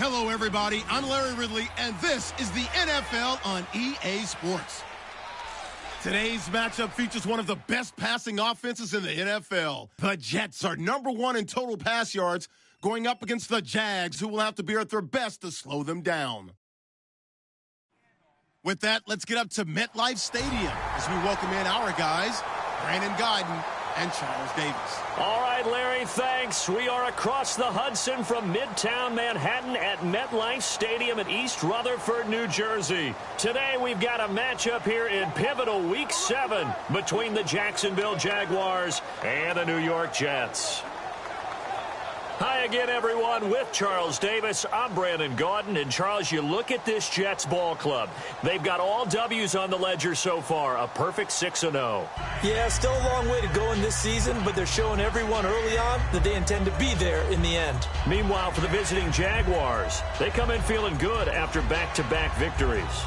Hello, everybody. I'm Larry Ridley, and this is the NFL on EA Sports. Today's matchup features one of the best passing offenses in the NFL. The Jets are #1 in total pass yards, going up against the Jags, who will have to be at their best to slow them down. With that, let's get up to MetLife Stadium as we welcome in our guys, Brandon Guyton and Charles Davis. All right, Larry, thanks. We are across the Hudson from Midtown Manhattan at MetLife Stadium in East Rutherford, New Jersey. Today, we've got a matchup here in pivotal Week 7 between the Jacksonville Jaguars and the New York Jets. Hi again, everyone. With Charles Davis, I'm Brandon Guyton. And, Charles, you look at this Jets ball club. They've got all W's on the ledger so far, a perfect 6-0. Yeah, still a long way to go in this season, but they're showing everyone early on that they intend to be there in the end. Meanwhile, for the visiting Jaguars, they come in feeling good after back-to-back victories.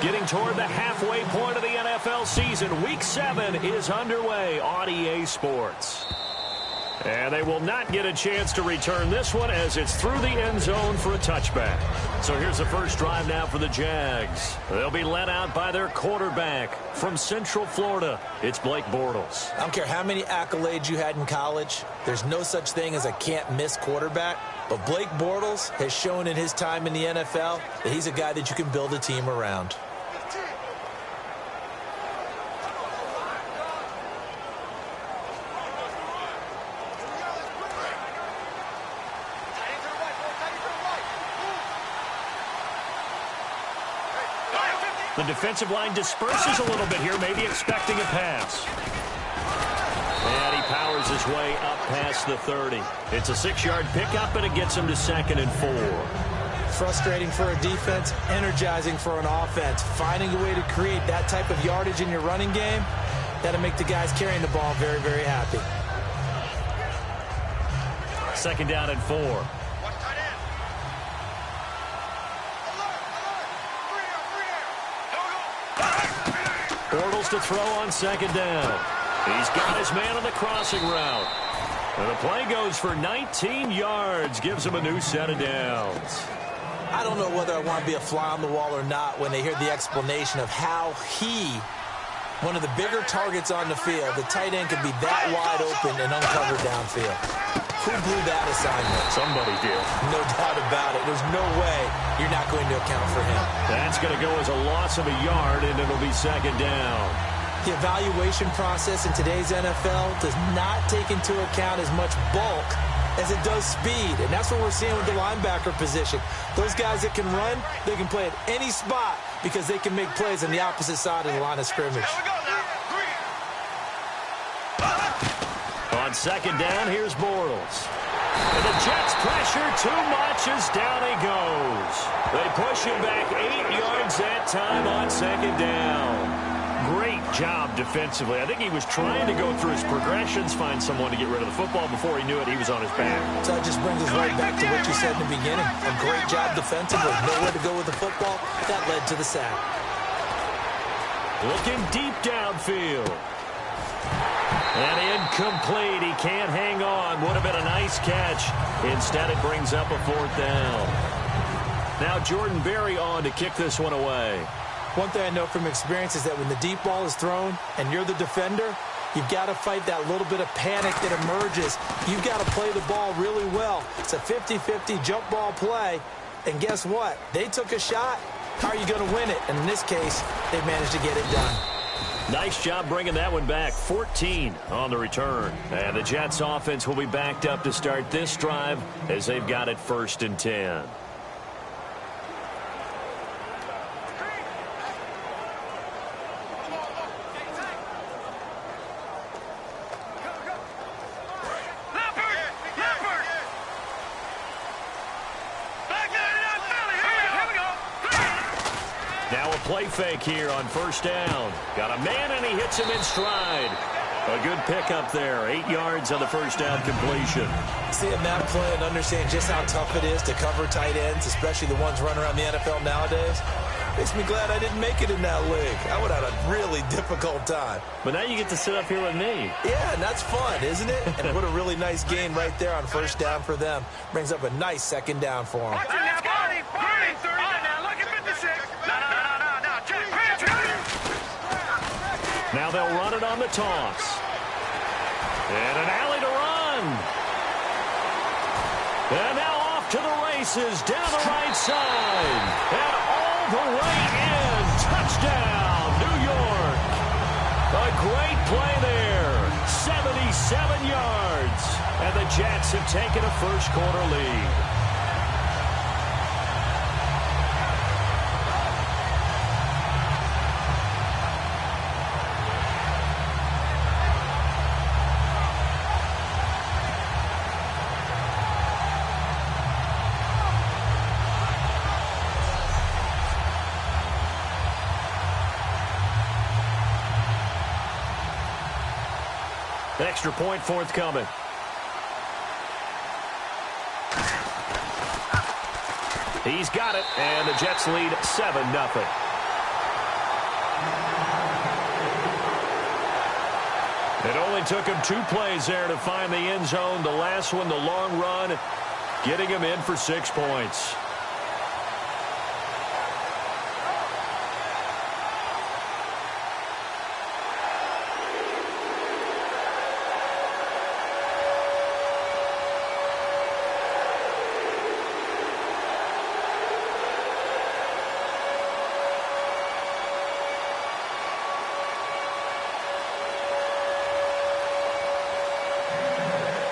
Getting toward the halfway point of the NFL season, Week 7 is underway on EA Sports. And they will not get a chance to return this one as it's through the end zone for a touchback. So here's the first drive now for the Jags. They'll be led out by their quarterback from Central Florida. It's Blake Bortles. I don't care how many accolades you had in college. There's no such thing as a can't-miss quarterback. But Blake Bortles has shown in his time in the NFL that he's a guy that you can build a team around. The defensive line disperses a little bit here, maybe expecting a pass. And he powers his way up past the 30. It's a 6-yard pickup, and it gets him to 2nd and 4. Frustrating for a defense, energizing for an offense. Finding a way to create that type of yardage in your running game, that'll make the guys carrying the ball very, very happy. 2nd down and 4. Bortles to throw on 2nd down. He's got his man on the crossing route. And the play goes for 19 yards, gives him a new set of downs. I don't know whether I want to be a fly on the wall or not when they hear the explanation of how one of the bigger targets on the field, the tight end could be that wide open and uncovered downfield. Who blew that assignment? Somebody did. No doubt about it. There's no way you're not going to account for him. That's going to go as a loss of a yard, and it'll be 2nd down. The evaluation process in today's NFL does not take into account as much bulk as it does speed, and that's what we're seeing with the linebacker position. Those guys that can run, they can play at any spot because they can make plays on the opposite side of the line of scrimmage. On 2nd down, here's Bortles. And the Jets pressure too much as down he goes. They push him back 8 yards that time on 2nd down. Great job defensively. I think he was trying to go through his progressions, find someone to get rid of the football. Before he knew it, he was on his back. So that just brings us right back to what you said in the beginning. A great job defensively. Nowhere to go with the football. That led to the sack. Looking deep downfield. And incomplete. He can't hang on. Would have been a nice catch. Instead, it brings up a 4th down. Now Jordan Berry on to kick this one away. One thing I know from experience is that when the deep ball is thrown and you're the defender, you've got to fight that little bit of panic that emerges. You've got to play the ball really well. It's a 50-50 jump ball play. And guess what? They took a shot. How are you going to win it? And in this case, they managed to get it done. Nice job bringing that one back. 14 on the return. And the Jets offense will be backed up to start this drive as they've got it 1st and 10. Now a play fake here on 1st down. Got a man, and he hits him in stride. A good pickup there. 8 yards on the first down completion. Seeing that play and understanding just how tough it is to cover tight ends, especially the ones running around the NFL nowadays, makes me glad I didn't make it in that league. I would have had a really difficult time. But now you get to sit up here with me. Yeah, and that's fun, isn't it? And what a really nice gain right there on first down for them. Brings up a nice second down for them. Now they'll run it on the toss. And an alley to run. And now off to the races down the right side. And all the way in. Touchdown, New York. A great play there. 77 yards. And the Jets have taken a first quarter lead. Extra point forthcoming. He's got it, and the Jets lead 7-0. It only took him 2 plays there to find the end zone. The last one, the long run, getting him in for 6 points.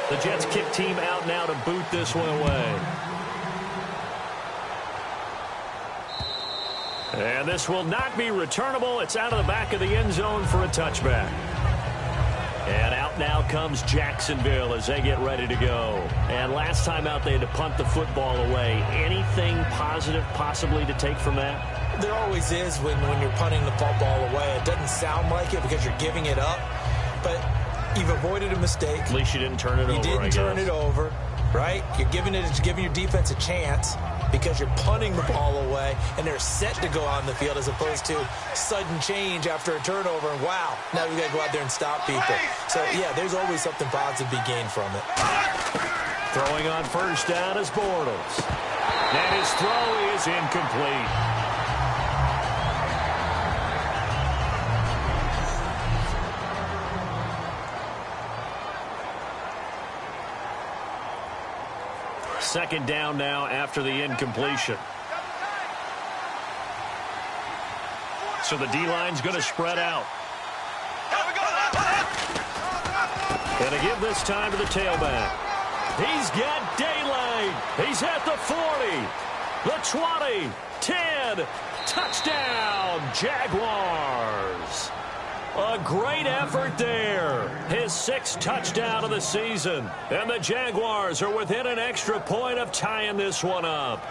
The Jets kick team out now to boot this one away. And this will not be returnable. It's out of the back of the end zone for a touchback. And out now comes Jacksonville as they get ready to go. And last time out they had to punt the football away. Anything positive possibly to take from that? There always is when you're punting the football away. It doesn't sound like it because you're giving it up. But you've avoided a mistake. At least you didn't turn it over, You didn't turn it over, right? You're giving your defense a chance because you're punting the ball away, and they're set to go on the field as opposed to sudden change after a turnover, and wow, now we got to go out there and stop people. So, yeah, there's always something positive to be gained from it. Throwing on first down is Bortles. And his throw is incomplete. Second down now after the incompletion. So the D-line's going to spread out. Going to give this time to the tailback. He's got daylight. He's at the 40, the 20, 10. Touchdown, Jaguars. A great effort there. His 6th touchdown of the season. And the Jaguars are within an extra point of tying this one up.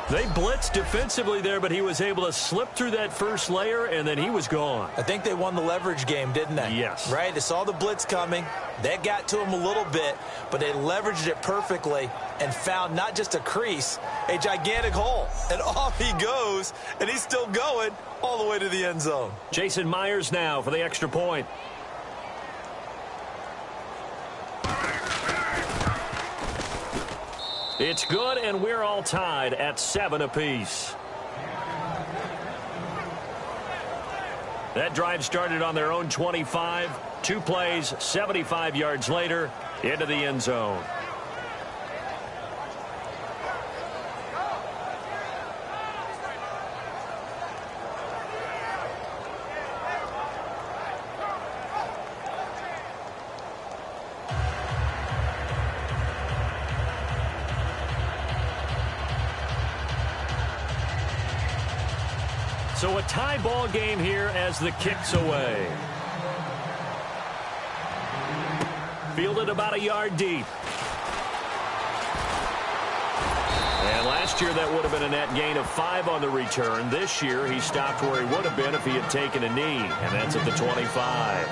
They blitzed defensively there, but he was able to slip through that first layer, and then he was gone. I think they won the leverage game, didn't they? Yes. Right? They saw the blitz coming. That got to him a little bit, but they leveraged it perfectly and found not just a crease, a gigantic hole. And off he goes, and he's still going all the way to the end zone. Jason Myers now for the extra point. It's good, and we're all tied at 7 apiece. That drive started on their own 25. 2 plays, 75 yards later, into the end zone. So a tie ball game here as the kick's away. Fielded about a yard deep. And last year that would have been a net gain of 5 on the return. This year he stopped where he would have been if he had taken a knee, and that's at the 25.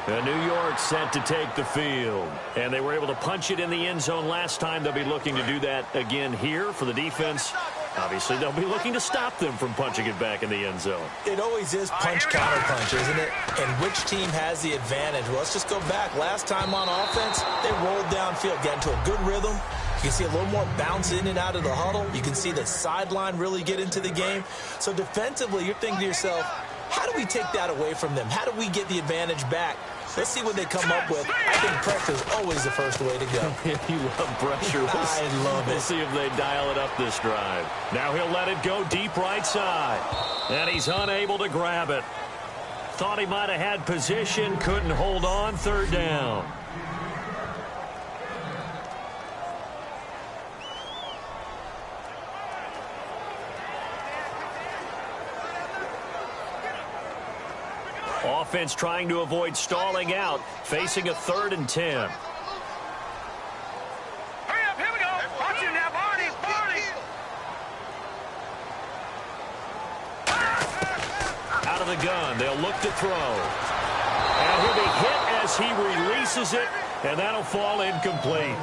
New York set to take the field. And they were able to punch it in the end zone last time. They'll be looking to do that again here for the defense. Obviously, they'll be looking to stop them from punching it back in the end zone. It always is punch-counter-punch, isn't it? And which team has the advantage? Well, let's just go back. Last time on offense, they rolled downfield, got into a good rhythm. You can see a little more bounce in and out of the huddle. You can see the sideline really get into the game. So defensively, you're thinking to yourself, how do we take that away from them? How do we get the advantage back? Let's see what they come up with. I think pressure is always the first way to go. You love pressure. I love it. We'll see if they dial it up this drive. Now he'll let it go deep right side. And he's unable to grab it. Thought he might have had position. Couldn't hold on. Third down. Offense trying to avoid stalling out, facing a 3rd and 10. Hurry up, here we go. Watch it now, Barney. Out of the gun, they'll look to throw. And he'll be hit as he releases it, and that'll fall incomplete.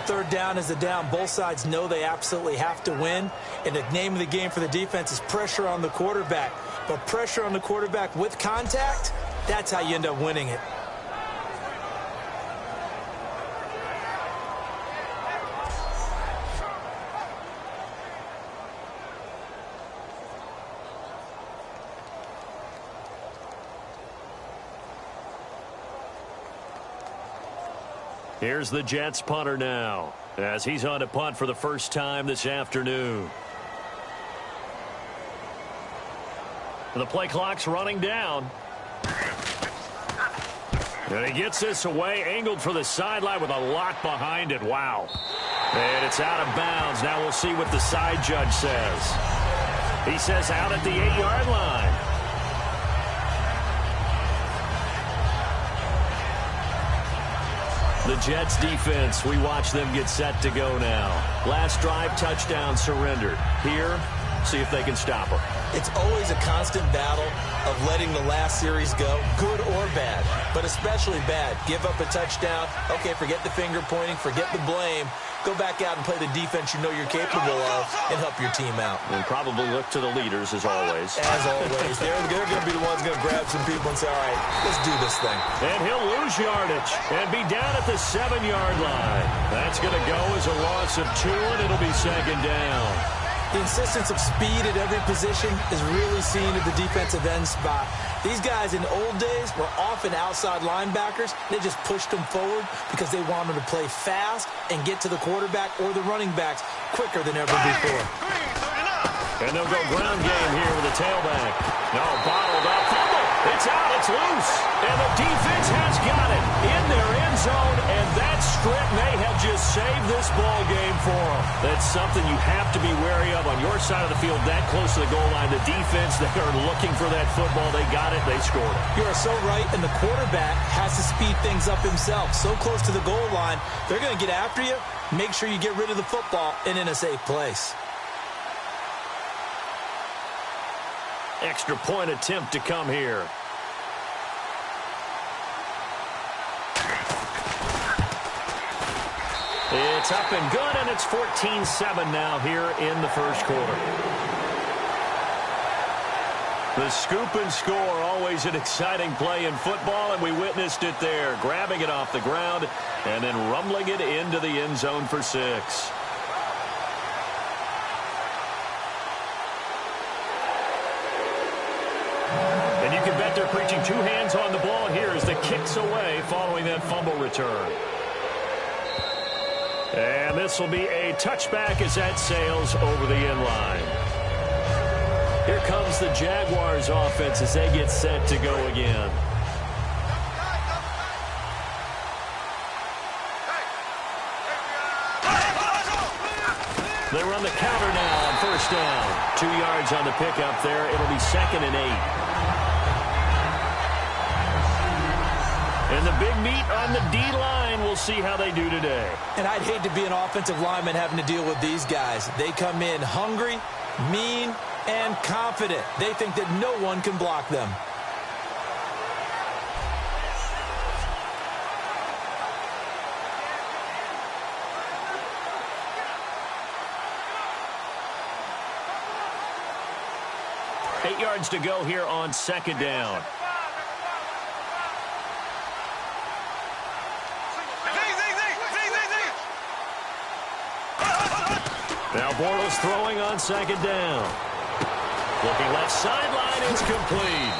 3rd down is the down. Both sides know they absolutely have to win. And the name of the game for the defense is pressure on the quarterback. But pressure on the quarterback with contact, that's how you end up winning it. Here's the Jets punter now, as he's on to punt for the first time this afternoon. The play clock's running down. And he gets this away, angled for the sideline with a lot behind it. Wow. And it's out of bounds. Now we'll see what the side judge says. He says out at the 8-yard line. The Jets defense, we watch them get set to go now. Last drive, touchdown surrendered. Here, see if they can stop them. It's always a constant battle of letting the last series go, good or bad, but especially bad. Give up a touchdown. Okay, forget the finger pointing, forget the blame. Go back out and play the defense you know you're capable of and help your team out. And probably look to the leaders as always. As always. They're going to be the ones going to grab some people and say, all right, let's do this thing. And he'll lose yardage and be down at the 7-yard line. That's going to go as a loss of 2, and it'll be 2nd down. The insistence of speed at every position is really seen at the defensive end spot. These guys in old days were often outside linebackers. They just pushed them forward because they wanted to play fast and get to the quarterback or the running backs quicker than ever before. And they'll go ground game here with a tailback. No, bottled up. Fumble. It's out. It's loose. And the defense has got it in their end zone. And that strip may have just saved this ball game for them. That's something you have to be wary of on your side of the field that close to the goal line. The defense, they are looking for that football. They got it. They scored it. You are so right. And the quarterback has to speed things up himself. So close to the goal line, they're going to get after you. Make sure you get rid of the football and in a safe place. Extra point attempt to come here. It's up and good, and it's 14-7 now here in the first quarter. The scoop and score, always an exciting play in football, and we witnessed it there, grabbing it off the ground and then rumbling it into the end zone for 6. And you can bet they're preaching 2 hands on the ball here as the kick's away following that fumble return. And this will be a touchback as that sails over the end line. Here comes the Jaguars offense as they get set to go again. They run the counter now on first down. 2 yards on the pickup there. It'll be 2nd and 8. And the big meat on the D-line, we'll see how they do today. And I'd hate to be an offensive lineman having to deal with these guys. They come in hungry, mean, and confident. They think that no one can block them. 8 yards to go here on second down. Now Bortles throwing on second down. Looking left sideline, it's complete.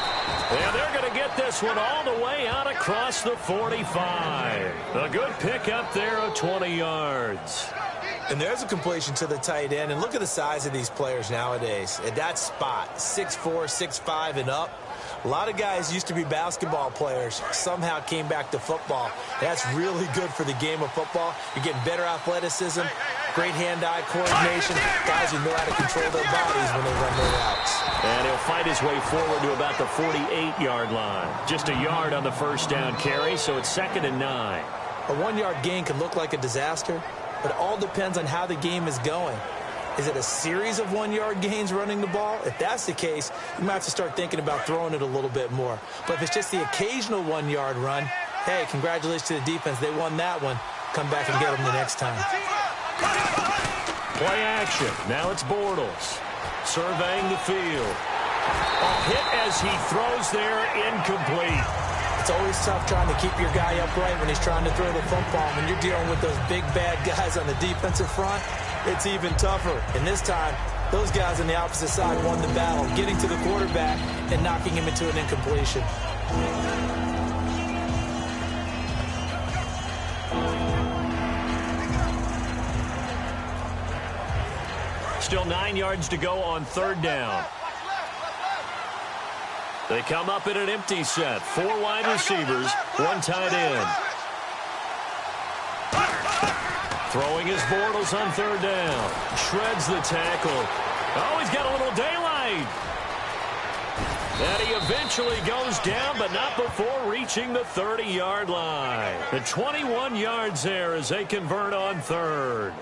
And they're going to get this one all the way out across the 45. A good pickup there of 20 yards. And there's a completion to the tight end. And look at the size of these players nowadays. At that spot, 6'4", 6'5", and up. A lot of guys used to be basketball players, somehow came back to football. That's really good for the game of football. You're getting better athleticism, great hand-eye coordination, guys who know how to control their bodies when they run their routes. And he'll fight his way forward to about the 48-yard line. Just a yard on the first down carry, so it's 2nd and 9. A 1-yard gain can look like a disaster, but it all depends on how the game is going. Is it a series of 1-yard gains running the ball? If that's the case, you might have to start thinking about throwing it a little bit more. But if it's just the occasional 1-yard run, hey, congratulations to the defense. They won that one. Come back and get them the next time. Play action. Now it's Bortles surveying the field. A hit as he throws there, incomplete. It's always tough trying to keep your guy upright when he's trying to throw the football. When you're dealing with those big, bad guys on the defensive front, it's even tougher. And this time, those guys on the opposite side won the battle, getting to the quarterback and knocking him into an incompletion. Still 9 yards to go on 3rd down. They come up in an empty set. 4 wide receivers, 1 tight end. Throwing his Bortles on 3rd down. Shreds the tackle. Oh, he's got a little daylight. And he eventually goes down, but not before reaching the 30-yard line. The 21 yards there as they convert on 3rd.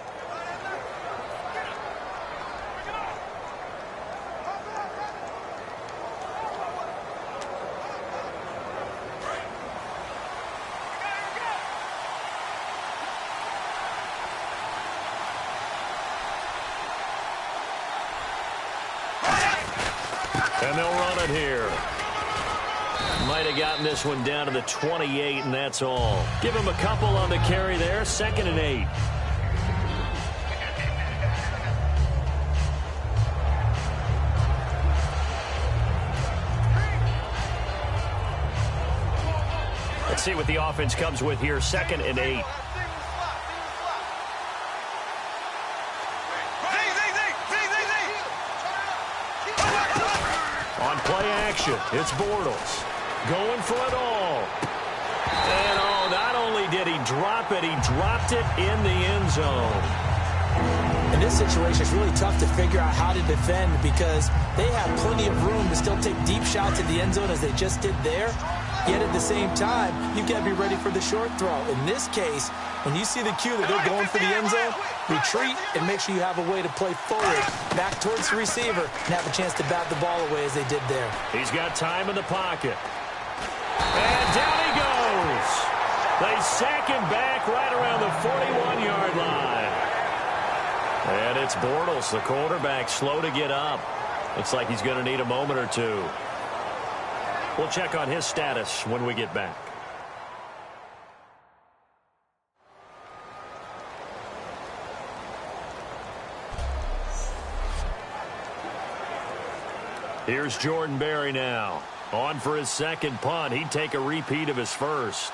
And they'll run it here. Might have gotten this one down to the 28, and that's all. Give him a couple on the carry there. 2nd and 8. Let's see what the offense comes with here. 2nd and 8. On play action, it's Bortles going for it all. And oh, not only did he drop it, he dropped it in the end zone. In this situation, it's really tough to figure out how to defend because they have plenty of room to still take deep shots at the end zone as they just did there. Yet at the same time, you've got to be ready for the short throw. In this case, when you see the cue that they're going for the end zone, retreat and make sure you have a way to play forward, back towards the receiver, and have a chance to bat the ball away as they did there. He's got time in the pocket. And down he goes. They sack him back right around the 41-yard line. And it's Bortles, the quarterback, slow to get up. Looks like he's going to need a moment or two. We'll check on his status when we get back. Here's Jordan Berry now. On for his 2nd punt. He'd take a repeat of his first.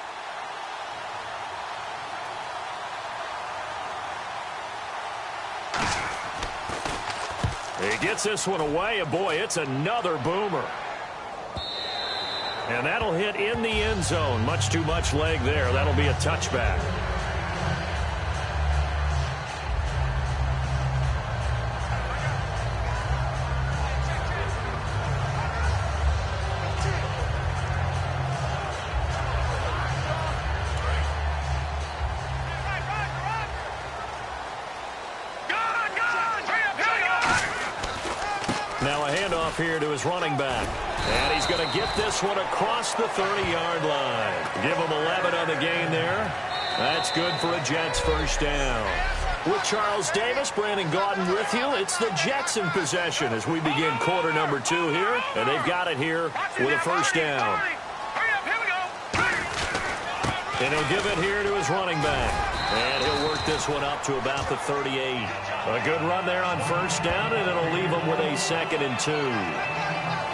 He gets this one away, and boy, it's another boomer. And that'll hit in the end zone. Much too much leg there. That'll be a touchback. Now a handoff here to his running back. And he's going to get this one across the 30-yard line. Give him 11 on the gain there. That's good for a Jets first down. With Charles Davis, Brandon Gaudin with you. It's the Jets in possession as we begin quarter number 2 here. And they've got it here with a first down. And he'll give it here to his running back. And he'll work this one up to about the 38. A good run there on first down, and it'll leave him with a 2nd and 2.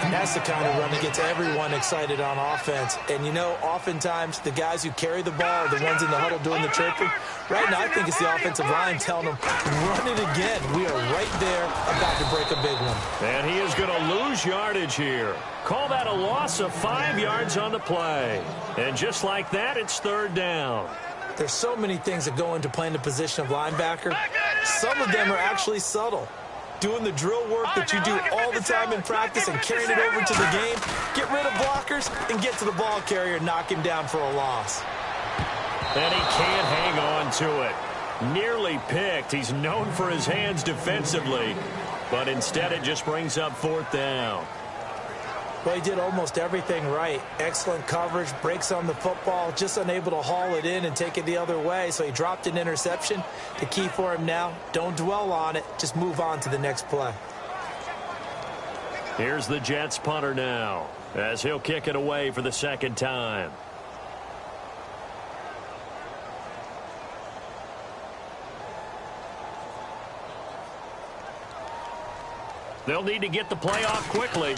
And that's the kind of run that gets everyone excited on offense. And, you know, oftentimes the guys who carry the ball are the ones in the huddle doing the chirping. Right now, I think it's the offensive line telling them, run it again. We are right there about to break a big one. And he is going to lose yardage here. Call that a loss of 5 yards on the play. And just like that, it's 3rd down. There's so many things that go into playing the position of linebacker. Some of them are actually subtle. Doing the drill work that you do all the time in practice and carrying it over to the game. Get rid of blockers and get to the ball carrier and knock him down for a loss. And he can't hang on to it. Nearly picked. He's known for his hands defensively. But instead it just brings up 4th down. Well, he did almost everything right. Excellent coverage, breaks on the football, just unable to haul it in and take it the other way. So he dropped an interception. The key for him now, don't dwell on it. Just move on to the next play. Here's the Jets punter now as he'll kick it away for the 2nd time. They'll need to get the play off quickly.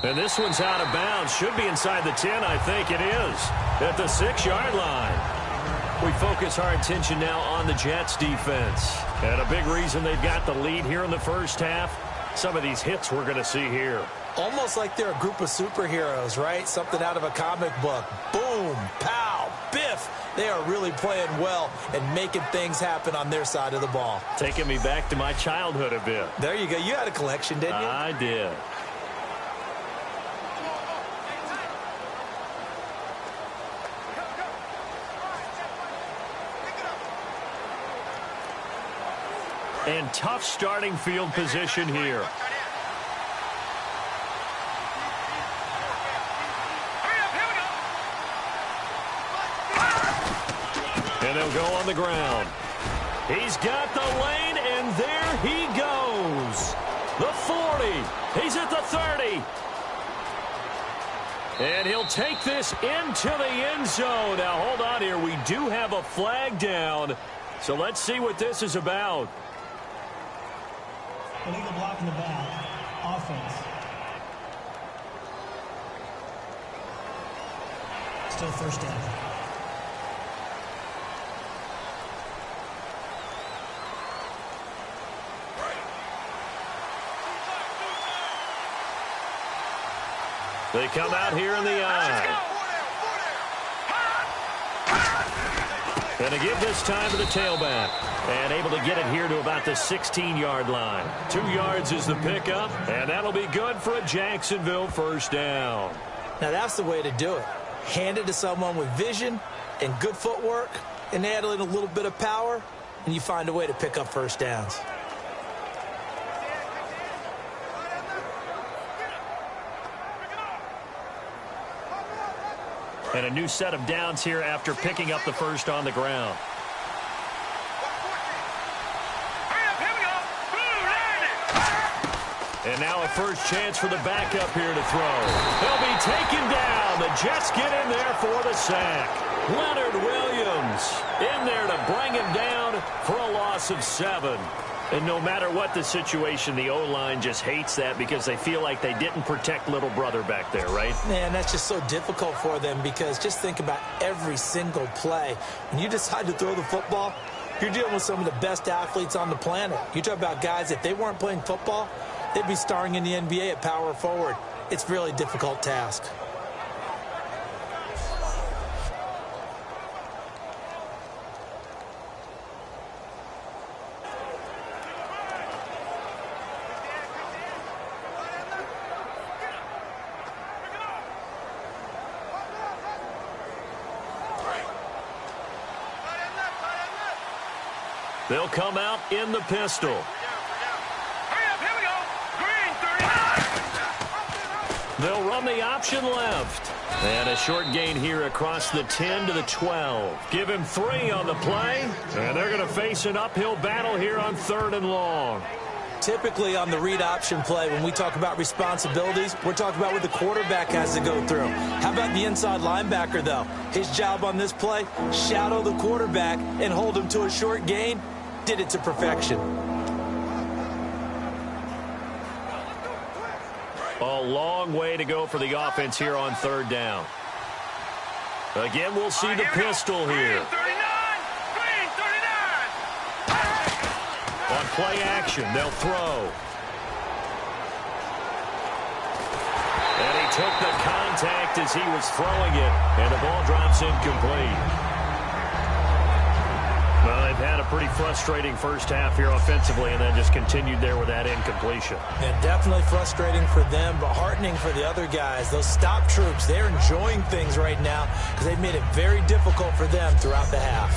And this one's out of bounds. Should be inside the 10, I think it is. At the 6-yard line. We focus our attention now on the Jets defense. And a big reason they've got the lead here in the first half. Some of these hits we're going to see here. Almost like they're a group of superheroes, right? Something out of a comic book. Boom, pow, biff. They are really playing well and making things happen on their side of the ball. Taking me back to my childhood a bit. There you go. You had a collection, didn't you? I did. And tough starting field position here. And they'll go on the ground. He's got the lane, and there he goes. The 40. He's at the 30. And he'll take this into the end zone. Now, hold on here. We do have a flag down. So let's see what this is about. Illegal block in the back. Offense. Still first down. They come out here in the eye. And to give this time to the tailback. And able to get it here to about the 16-yard line. 2 yards is the pickup, and that'll be good for a Jacksonville first down. Now that's the way to do it. Hand it to someone with vision and good footwork, and add in a little bit of power, and you find a way to pick up first downs. And a new set of downs here after picking up the first on the ground. And now a first chance for the backup here to throw. He'll be taken down. The Jets get in there for the sack. Leonard Williams in there to bring him down for a loss of 7. And no matter what the situation, the O-line just hates that because they feel like they didn't protect little brother back there, right? Man, that's just so difficult for them because just think about every single play. When you decide to throw the football, you're dealing with some of the best athletes on the planet. You talk about guys, if they weren't playing football, they'd be starring in the NBA at power forward. It's a really difficult task. They'll come out in the pistol. They'll run the option left. And a short gain here across the 10 to the 12. Give him 3 on the play. And they're going to face an uphill battle here on 3rd and long. Typically on the read option play, when we talk about responsibilities, we're talking about what the quarterback has to go through. How about the inside linebacker, though? His job on this play, shadow the quarterback and hold him to a short gain. Did it to perfection. A long way to go for the offense here on 3rd down. Again, we'll see the pistol here. On play action, they'll throw. And he took the contact as he was throwing it, and the ball drops incomplete. Well, they've had a pretty frustrating first half here offensively, and then just continued there with that incompletion. Yeah, definitely frustrating for them, but heartening for the other guys. Those stop troops, they're enjoying things right now because they've made it very difficult for them throughout the half.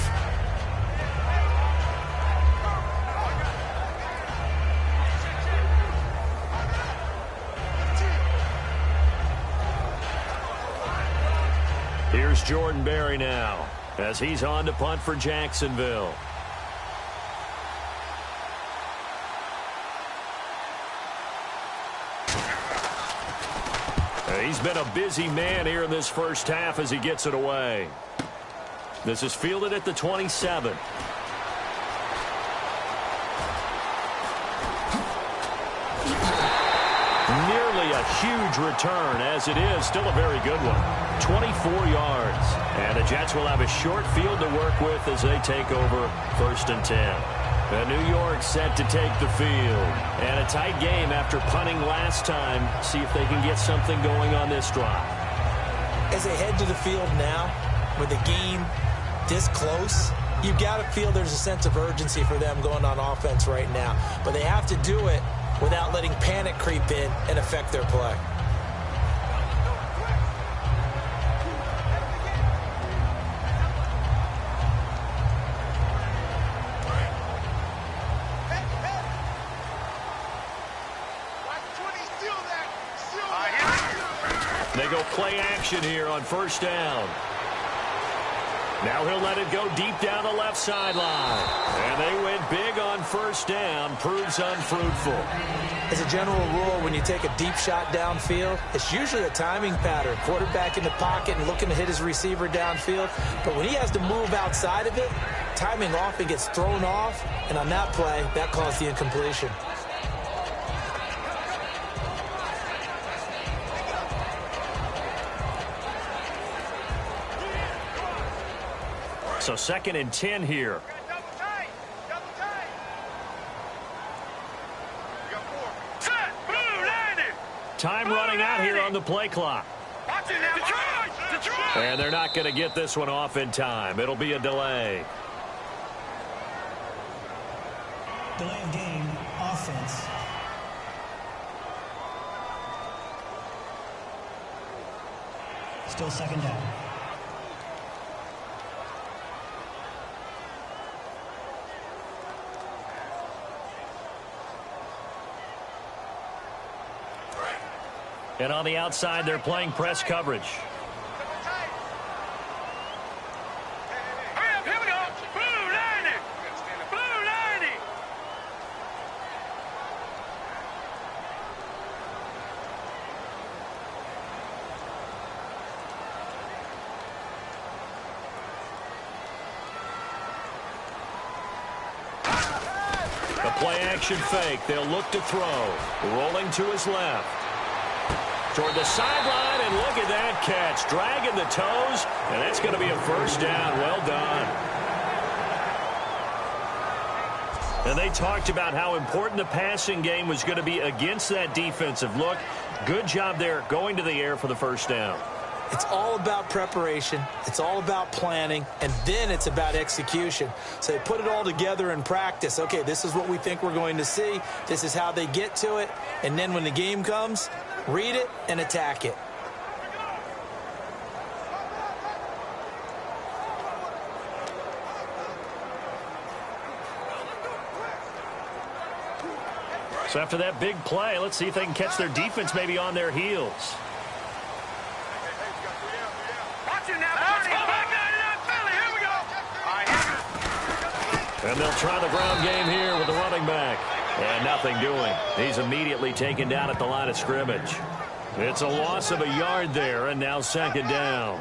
Here's Jordan Berry now as he's on to punt for Jacksonville. He's been a busy man here in this first half as he gets it away. This is fielded at the 27. Nearly a huge return, as it is still a very good one. 24 yards. And the Jets will have a short field to work with as they take over 1st and 10. And New York set to take the field. And a tight game after punting last time. See if they can get something going on this drive. As they head to the field now, with the game this close, you've got to feel there's a sense of urgency for them going on offense right now. But they have to do it without letting panic creep in and affect their play. They go play action here on 1st down. Now he'll let it go deep down the left sideline. And they went big on 1st down. Proves unfruitful. As a general rule, when you take a deep shot downfield, it's usually a timing pattern. Quarterback in the pocket and looking to hit his receiver downfield. But when he has to move outside of it, timing often gets thrown off. And on that play, that caused the incompletion. So 2nd and 10 here. Time running out here on the play clock. And they're not going to get this one off in time. It'll be a delay. Delay of game, offense. Still 2nd down. And on the outside, they're playing press coverage. Here we go. Blue 90. Blue 90. A play action fake. They'll look to throw. Rolling to his left. Toward the sideline, and look at that catch. Dragging the toes, and that's going to be a 1st down. Well done. And they talked about how important the passing game was going to be against that defensive look. Good job there going to the air for the 1st down. It's all about preparation. It's all about planning. And then it's about execution. So they put it all together in practice. Okay, this is what we think we're going to see. This is how they get to it. And then when the game comes, read it and attack it. So after that big play, let's see if they can catch their defense maybe on their heels. And they'll try the ground game here with the running back. And nothing doing. He's immediately taken down at the line of scrimmage. It's a loss of a yard there, and now second down.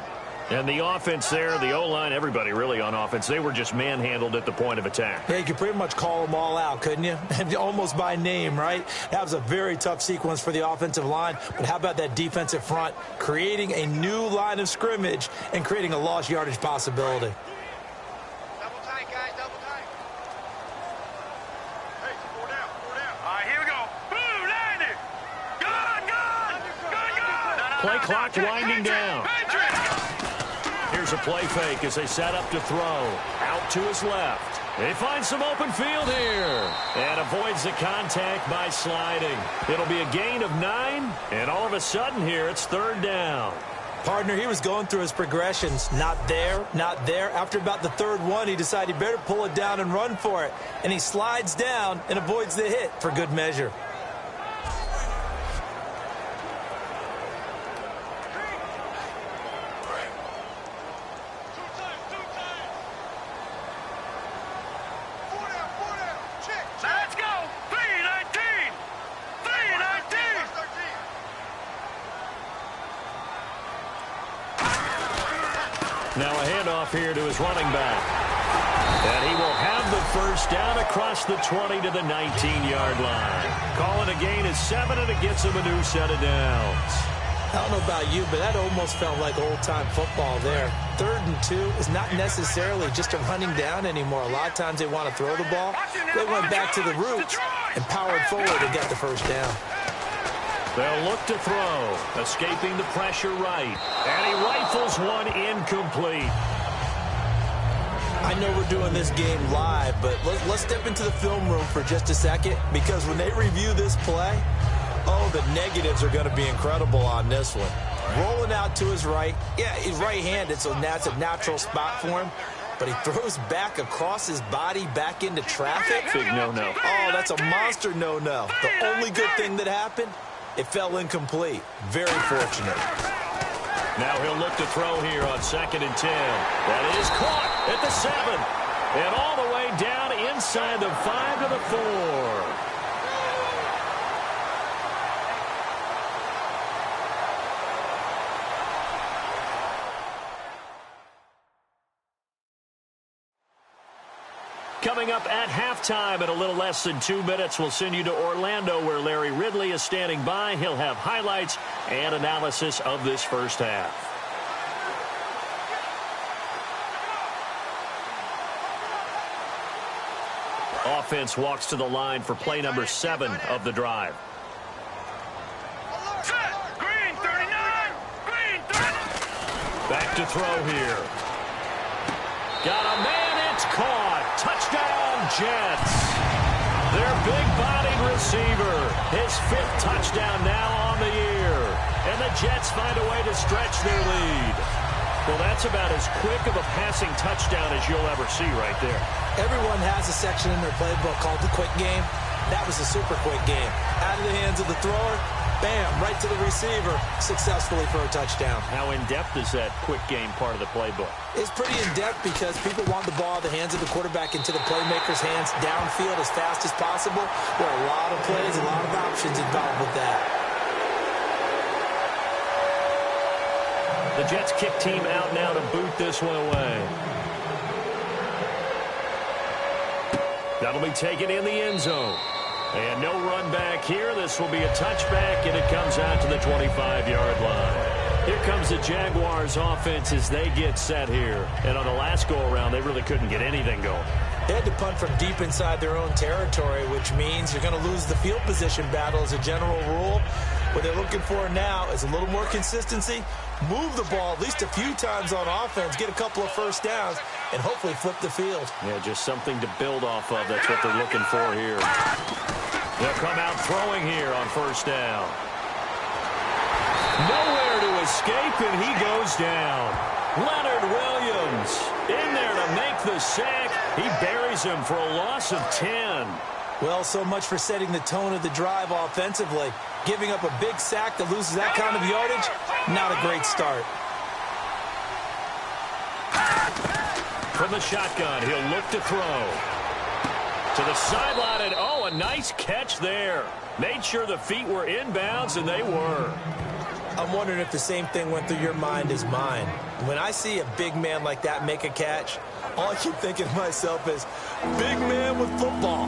And the offense there, the O-line, everybody really on offense, they were just manhandled at the point of attack. Yeah, you could pretty much call them all out, couldn't you? Almost by name, right? That was a very tough sequence for the offensive line. But how about that defensive front creating a new line of scrimmage and creating a lost yardage possibility? Double tight, guys, double tight. Hey, 4 down, 4 down. All right, here we go. Boom, landed. Good. Play clock winding down. Here's a play fake as they set up to throw. Out to his left. They find some open field here. And avoids the contact by sliding. It'll be a gain of 9. And all of a sudden here, it's third down. Partner, he was going through his progressions. Not there, not there. After about the third one, he decided he better pull it down and run for it. And he slides down and avoids the hit for good measure. Now a handoff here to his running back. And he will have the first down across the 20 to the 19-yard line. Call it a gain of 7, and it gets him a new set of downs. I don't know about you, but that almost felt like old-time football there. 3rd and 2 is not necessarily just a running down anymore. A lot of times they want to throw the ball. They went back to the roots and powered forward to get the first down. They'll look to throw, escaping the pressure right. And he rifles one incomplete. I know we're doing this game live, but let's step into the film room for just a second, because when they review this play, oh, the negatives are going to be incredible on this one. Rolling out to his right. Yeah, he's right-handed, so that's a natural spot for him. But he throws back across his body back into traffic. Big no-no. Oh, that's a monster no-no. The only good thing that happened, it fell incomplete. Very fortunate. Now he'll look to throw here on 2nd and 10. That is caught at the 7. And all the way down inside the 5 to the 4. Coming up at halftime in a little less than 2 minutes, we'll send you to Orlando, where Larry Ridley is standing by. He'll have highlights and analysis of this first half. Offense walks to the line for play number 7 of the drive. Green 39. Green 39. Back to throw here. Got a man, it's caught. Touchdown, Jets. Their big-bodied receiver. His 5th touchdown now on the year. And the Jets find a way to stretch their lead. Well, that's about as quick of a passing touchdown as you'll ever see right there. Everyone has a section in their playbook called the quick game. That was a super quick game. Out of the hands of the thrower, bam, right to the receiver, successfully for a touchdown. How in-depth is that quick game part of the playbook? It's pretty in-depth because people want the ball in the hands of the quarterback into the playmaker's hands downfield as fast as possible. There are a lot of plays, a lot of options involved with that. The Jets kick team out now to boot this one away. That'll be taken in the end zone. And no run back here. This will be a touchback, and it comes out to the 25-yard line. Here comes the Jaguars offense as they get set here. And on the last go-around, they really couldn't get anything going. They had to punt from deep inside their own territory, which means you're going to lose the field position battle as a general rule. What they're looking for now is a little more consistency, move the ball at least a few times on offense, get a couple of first downs, and hopefully flip the field. Yeah, just something to build off of. That's what they're looking for here. They'll come out throwing here on first down. Nowhere to escape, and he goes down. Leonard Williams in there to make the sack. He buries him for a loss of 10. Well, so much for setting the tone of the drive offensively. Giving up a big sack that loses that kind of yardage, not a great start. From the shotgun, he'll look to throw. To the sideline, and oh, a nice catch there. Made sure the feet were inbounds, and they were. I'm wondering if the same thing went through your mind as mine. When I see a big man like that make a catch, all I keep thinking to myself is, big man with football.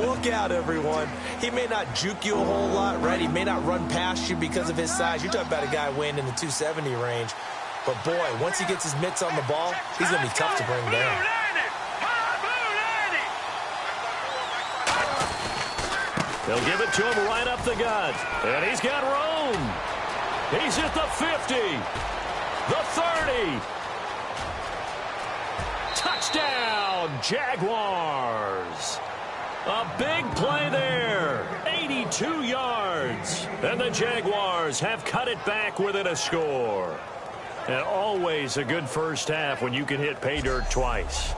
Look out, everyone. He may not juke you a whole lot, right? He may not run past you because of his size. You're talking about a guy weighing in the 270 range. But, boy, once he gets his mitts on the ball, he's going to be tough to bring down. They'll give it to him right up the gut. And he's got room. He's at the 50. The 30. Touchdown, Jaguars. A big play there. 82 yards. And the Jaguars have cut it back within a score. And always a good first half when you can hit pay dirt twice.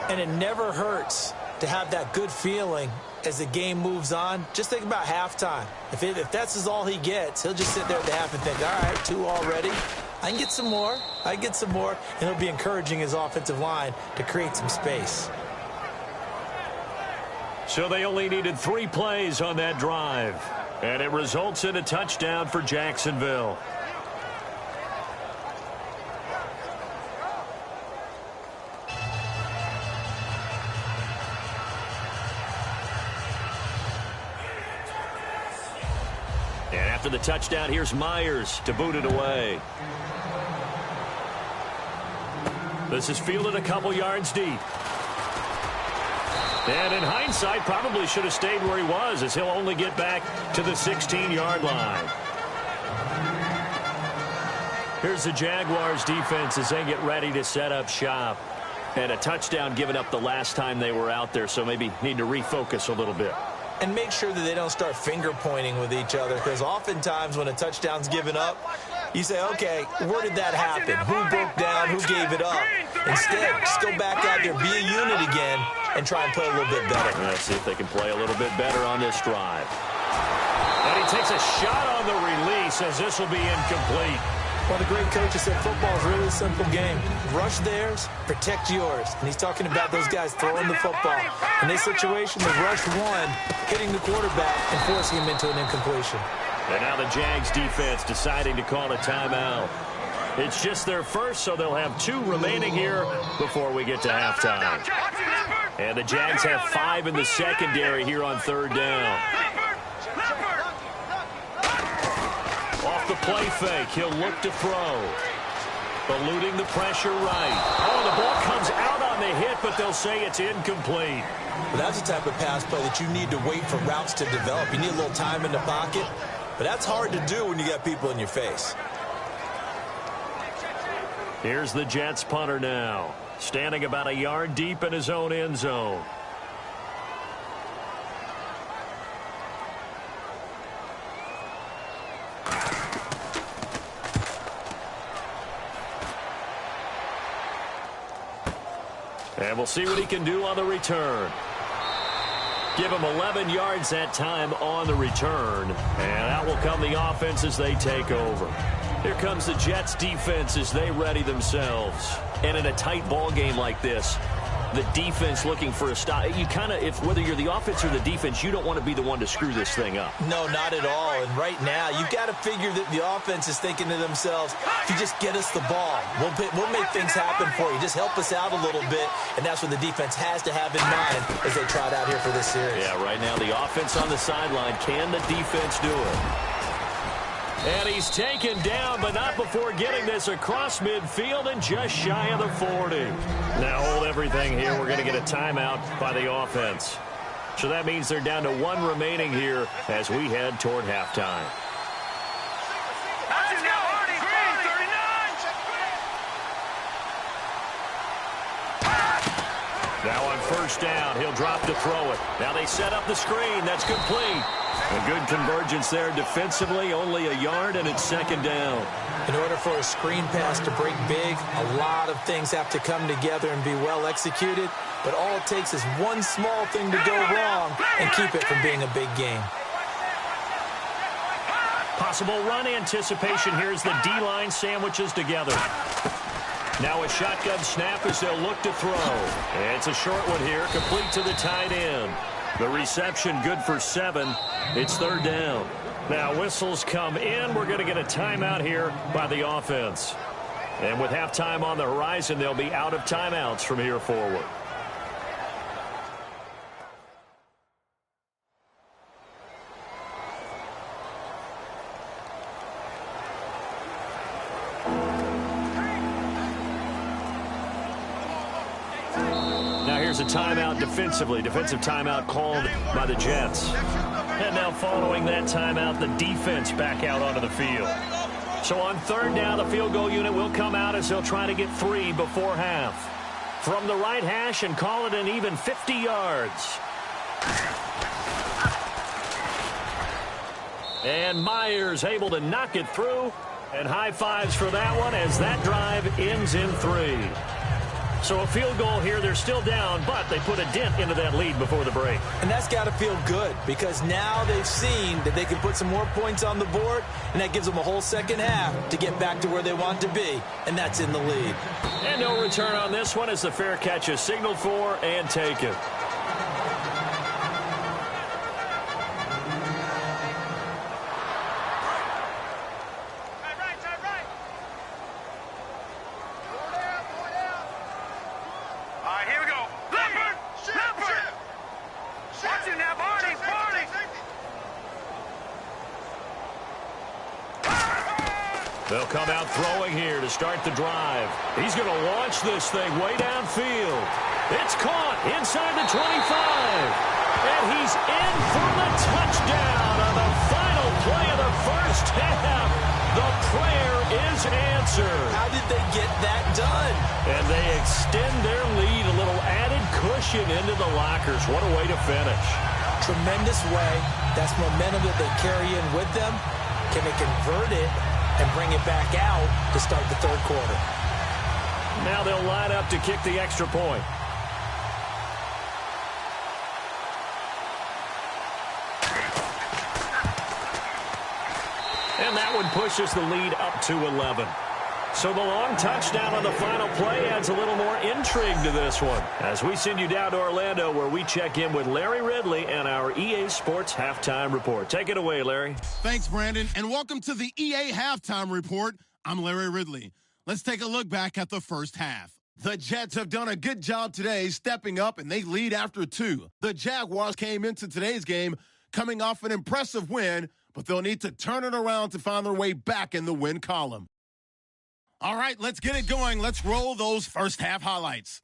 And it never hurts to have that good feeling as the game moves on. Just think about halftime. If that's all he gets, he'll just sit there at the half and think, all right, 2 already. I can get some more. I can get some more. And he'll be encouraging his offensive line to create some space. So they only needed 3 plays on that drive. And it results in a touchdown for Jacksonville. And after the touchdown, here's Myers to boot it away. This is fielded a couple yards deep. And in hindsight, probably should have stayed where he was, as he'll only get back to the 16-yard line. Here's the Jaguars defense as they get ready to set up shop. And a touchdown given up the last time they were out there, so maybe need to refocus a little bit. And make sure that they don't start finger-pointing with each other, because oftentimes when a touchdown's given up, you say, okay, where did that happen? Who broke down? Who gave it up? Instead, just go back out there, be a unit again, and try and play a little bit better. Let's see if they can play a little bit better on this drive. And he takes a shot on the release as this will be incomplete. Well, the great coaches said football is really a simple game. Rush theirs, protect yours. And he's talking about those guys throwing the football. In this situation, the rush one, hitting the quarterback and forcing him into an incompletion. And now the Jags defense deciding to call a timeout. It's just their first, so they'll have 2 remaining here before we get to halftime. And the Jags have 5 in the secondary here on 3rd down. Off the play fake, he'll look to throw. Eluding the pressure right. Oh, the ball comes out on the hit, but they'll say it's incomplete. Well, that's the type of pass play that you need to wait for routes to develop. You need a little time in the pocket, but that's hard to do when you got people in your face. Here's the Jets punter now, standing about a yard deep in his own end zone. And we'll see what he can do on the return. Give him 11 yards that time on the return. And out will come the offense as they take over. Here comes the Jets defense as they ready themselves. And in a tight ball game like this, the defense looking for a stop. You kind of, whether you're the offense or the defense, you don't want to be the one to screw this thing up. No, not at all. And right now, you've got to figure that the offense is thinking to themselves, if you just get us the ball, we'll make things happen for you. Just help us out a little bit. And that's what the defense has to have in mind as they trot out here for this series. Yeah, right now the offense on the sideline. Can the defense do it? And he's taken down, but not before getting this across midfield and just shy of the 40. Now hold everything here. We're going to get a timeout by the offense. So that means they're down to 1 remaining here as we head toward halftime. Now on 1st down, he'll drop to throw it. Now they set up the screen. That's complete. A good convergence there defensively, only a yard, and it's 2nd down. In order for a screen pass to break big, a lot of things have to come together and be well executed. But all it takes is one small thing to go wrong and keep it from being a big game. Possible run anticipation. Here's the D-line sandwiches together. Now a shotgun snap as they'll look to throw. And it's a short one here, complete to the tight end. The reception good for 7. It's third down. Now whistles come in. We're going to get a timeout here by the offense. And with halftime on the horizon, they'll be out of timeouts from here forward. Here's a timeout defensively. Defensive timeout called by the Jets. And now following that timeout, the defense back out onto the field. So on third down, the field goal unit will come out as they'll try to get 3 before half. From the right hash and call it an even 50 yards. And Myers able to knock it through. And high fives for that one as that drive ends in 3. So a field goal here. They're still down, but they put a dent into that lead before the break. And that's got to feel good because now they've seen that they can put some more points on the board, and that gives them a whole second half to get back to where they want to be, and that's in the lead. And no return on this one as the fair catch is signaled for and taken. They'll come out throwing here to start the drive. He's going to launch this thing way downfield. It's caught inside the 25. And he's in for the touchdown on the final play of the first half. The prayer is answered. How did they get that done? And they extend their lead, a little added cushion into the lockers. What a way to finish. Tremendous way. That's momentum that they carry in with them. Can they convert it and bring it back out to start the third quarter? Now they'll line up to kick the extra point. And that one pushes the lead up to 11. So the long touchdown on the final play adds a little more intrigue to this one. As we send you down to Orlando where we check in with Larry Ridley and our EA Sports Halftime Report. Take it away, Larry. Thanks, Brandon, and welcome to the EA Halftime Report. I'm Larry Ridley. Let's take a look back at the first half. The Jets have done a good job today stepping up, and they lead after 2. The Jaguars came into today's game coming off an impressive win, but they'll need to turn it around to find their way back in the win column. All right, let's get it going. Let's roll those first half highlights.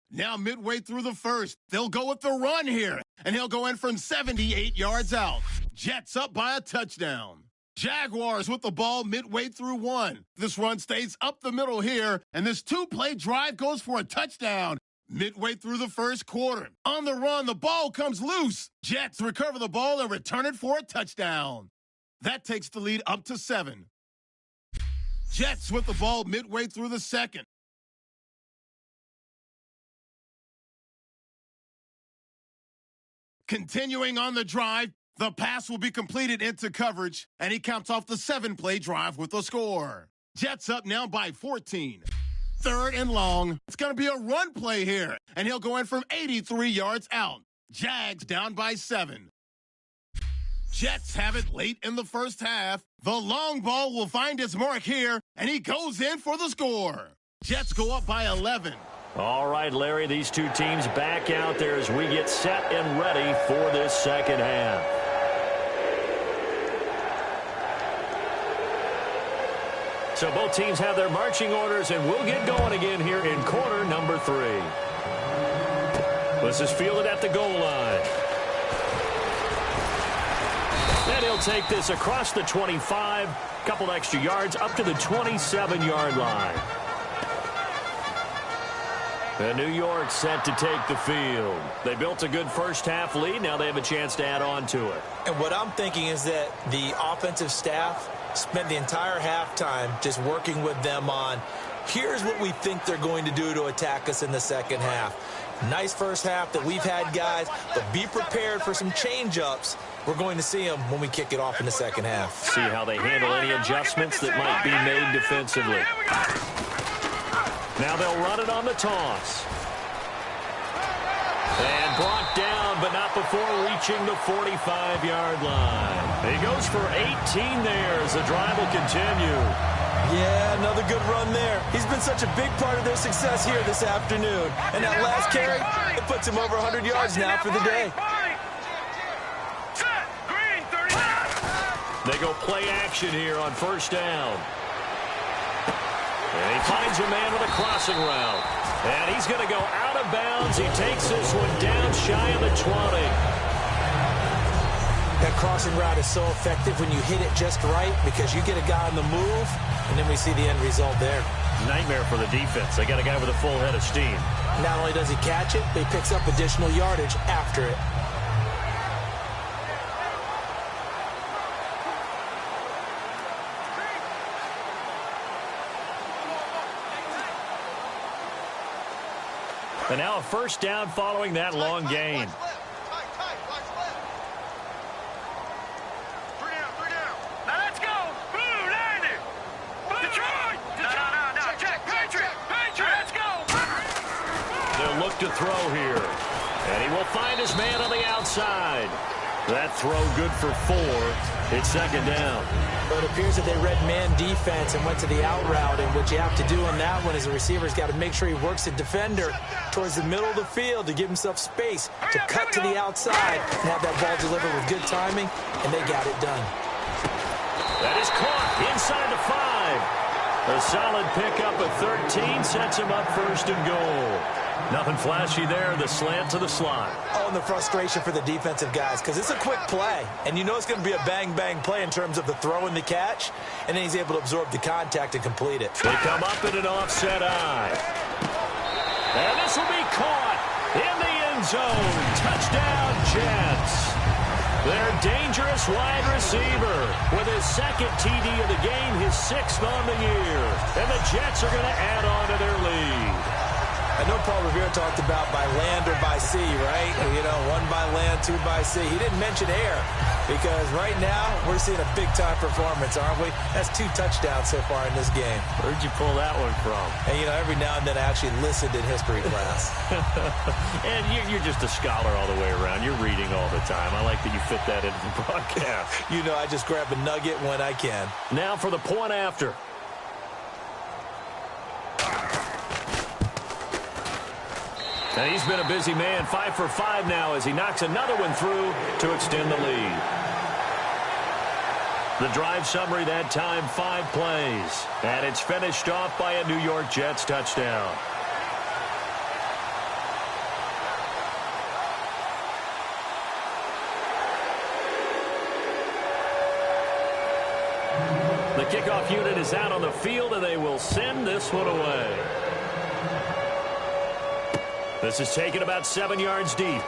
Now midway through the first, they'll go with the run here, and he'll go in from 78 yards out. Jets up by a touchdown. Jaguars with the ball midway through 1. This run stays up the middle here, and this 2-play drive goes for a touchdown. Midway through the first quarter. On the run, the ball comes loose. Jets recover the ball and return it for a touchdown. That takes the lead up to 7. Jets with the ball midway through the second. Continuing on the drive, the pass will be completed into coverage, and he counts off the 7-play drive with a score. Jets up now by 14. Third and long. It's going to be a run play here, and he'll go in from 83 yards out. Jags down by 7. Jets have it late in the first half. The long ball will find its mark here, and he goes in for the score. Jets go up by 11. All right, Larry, these two teams back out there as we get set and ready for this second half. So both teams have their marching orders, and we'll get going again here in quarter number 3. This is fielded at the goal line. And he'll take this across the 25, couple extra yards up to the 27-yard line. And New York set to take the field. They built a good first half lead. Now they have a chance to add on to it. And what I'm thinking is that the offensive staff spent the entire halftime just working with them on, here's what we think they're going to do to attack us in the second half. Nice first half that we've had, guys, but be prepared for some change-ups. We're going to see them when we kick it off in the second half. See how they handle any adjustments that might be made defensively. Now they'll run it on the toss. And brought down, but not before reaching the 45-yard line. He goes for 18 there as the drive will continue. Yeah, another good run there. He's been such a big part of their success here this afternoon. And that last carry, it puts him over 100 yards now for the day. They go play action here on first down. And he finds a man with a crossing route. And he's going to go out of bounds. He takes this one down shy of the 20. That crossing route is so effective when you hit it just right because you get a guy on the move, and then we see the end result there. Nightmare for the defense. They got a guy with a full head of steam. Not only does he catch it, but he picks up additional yardage after it. And now a first down following that long gain. They'll look to throw here. And he will find his man on the outside. That throw good for 4. It's second down. But it appears that they read man defense and went to the out route. And what you have to do on that one is the receiver's got to make sure he works the defender towards the middle of the field to give himself space to cut to the outside and have that ball delivered with good timing. And they got it done. That is caught inside the 5. A solid pickup of 13 sets him up first and goal. Nothing flashy there, the slant to the slot. Oh, and the frustration for the defensive guys because it's a quick play. And you know it's going to be a bang-bang play in terms of the throw and the catch. And then he's able to absorb the contact and complete it. They come up in an offset eye. And this will be caught in the end zone. Touchdown, Jets. Their dangerous wide receiver with his second TD of the game, his 6th on the year. And the Jets are going to add on to their lead. I know Paul Revere talked about by land or by sea, right? You know, 1 by land, 2 by sea. He didn't mention air because right now we're seeing a big-time performance, aren't we? That's 2 touchdowns so far in this game. Where'd you pull that one from? And, you know, every now and then I actually listened in history class. And you're just a scholar all the way around. You're reading all the time. I like that you fit that into the broadcast. You know, I just grab a nugget when I can. Now for the point after. And he's been a busy man, 5 for 5 now as he knocks another one through to extend the lead. The drive summary that time, 5 plays. And it's finished off by a New York Jets touchdown. The kickoff unit is out on the field, and they will send this one away. This is taken about 7 yards deep.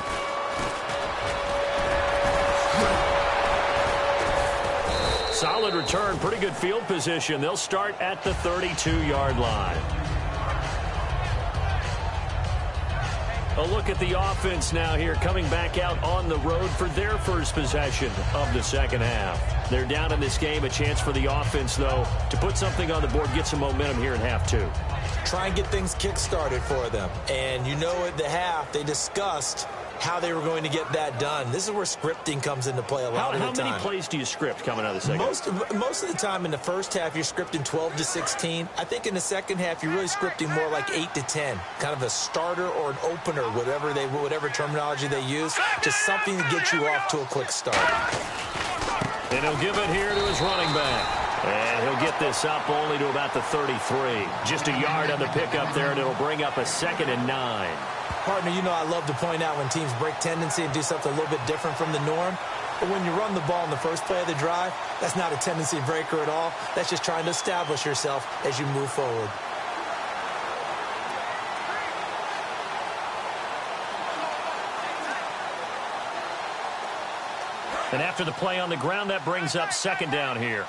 Solid return, pretty good field position. They'll start at the 32-yard line. A look at the offense now here, coming back out on the road for their first possession of the second half. They're down in this game. A chance for the offense, though, to put something on the board, get some momentum here in half 2. Try and get things kick-started for them. And you know at the half, they discussed how they were going to get that done. This is where scripting comes into play a lot of the time. How many plays do you script coming out of the second half? Most of the time in the first half, you're scripting 12 to 16. I think in the second half, you're really scripting more like 8 to 10. Kind of a starter or an opener, whatever terminology they use. Just something to get you off to a quick start. And he'll give it here to his running back. And he'll get this up only to about the 33. Just a yard on the pickup there, and it'll bring up a 2nd and 9. Partner, you know I love to point out when teams break tendency and do something a little bit different from the norm. But when you run the ball in the first play of the drive, that's not a tendency breaker at all. That's just trying to establish yourself as you move forward. And after the play on the ground, that brings up 2nd down here.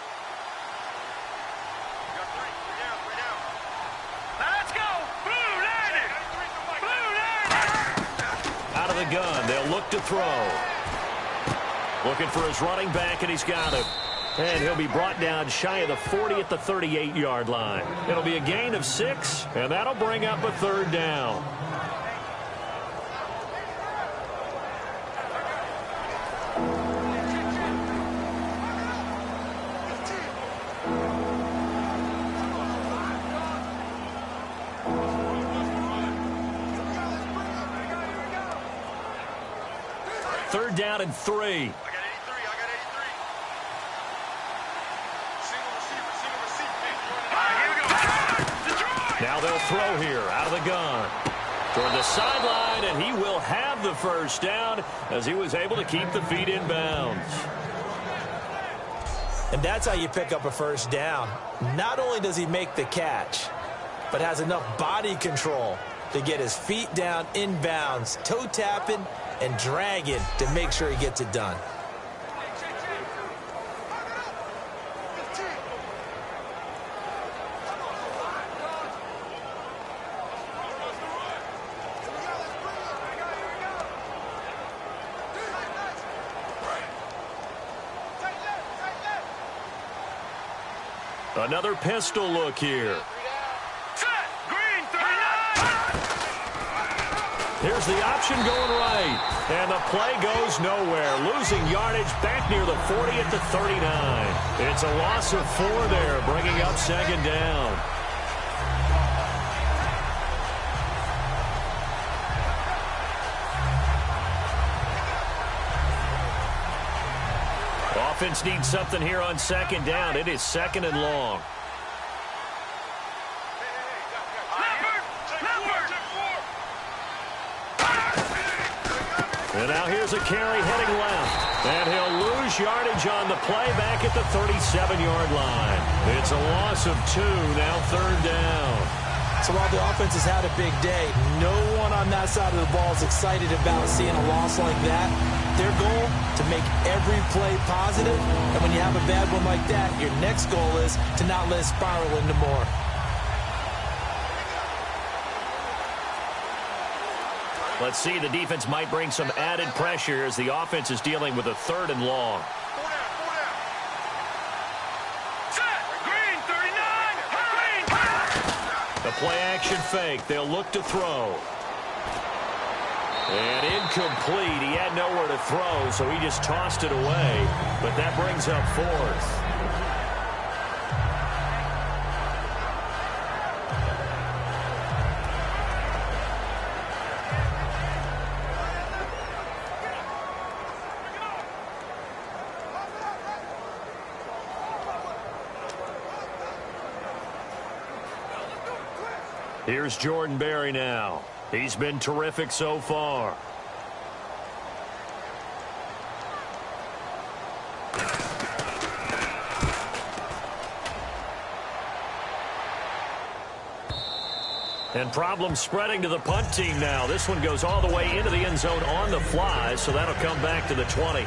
Out of the gun, they'll look to throw. Looking for his running back, and he's got it. And he'll be brought down shy of the 40 at the 38-yard line. It'll be a gain of 6, and that'll bring up a 3rd down. Third down and 3. Now they'll throw here out of the gun toward the sideline, and he will have the first down as he was able to keep the feet in bounds. And that's how you pick up a first down. Not only does he make the catch, but has enough body control to get his feet down in bounds, toe tapping and dragging to make sure he gets it done. Another pistol look here. Green 39. Here's the option going right. And the play goes nowhere. Losing yardage back near the 40 at the 39. It's a loss of 4 there, bringing up 2nd down. Offense needs something here on 2nd down. It is 2nd and long. And now here's a carry heading left. And he'll lose yardage on the play back at the 37-yard line. It's a loss of 2, now 3rd down. So while the offense has had a big day, no one on that side of the ball is excited about seeing a loss like that. Their goal, to make every play positive. And when you have a bad one like that, your next goal is to not let it spiral into more. Let's see, the defense might bring some added pressure as the offense is dealing with a 3rd and long. The play-action fake. They'll look to throw. And incomplete. He had nowhere to throw, so he just tossed it away. But that brings up 4th. Here's Jordan Berry now. He's been terrific so far. And problems spreading to the punt team now. This one goes all the way into the end zone on the fly, so that'll come back to the 20.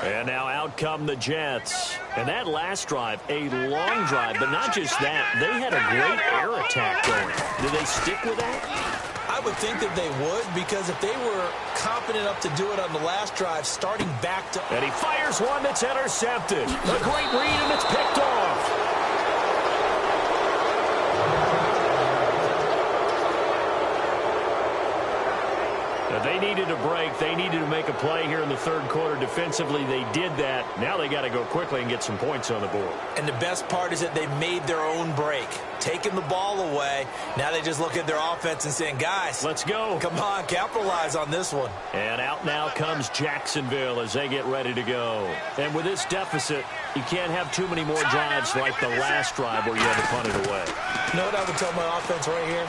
And now out come the Jets. And that last drive, a long drive, but not just that. They had a great air attack going. Do they stick with that? I would think that they would, because if they were confident enough to do it on the last drive, starting back to... And he fires one that's intercepted. A great read, and it's picked off. They needed a break. They needed to make a play here in the 3rd quarter. Defensively, they did that. Now they got to go quickly and get some points on the board. And the best part is that they made their own break, taking the ball away. Now they just look at their offense and saying, guys, let's go. Come on, capitalize on this one. And out now comes Jacksonville as they get ready to go. And with this deficit, you can't have too many more drives like the last drive where you had to punt it away. You know what I would tell my offense right here?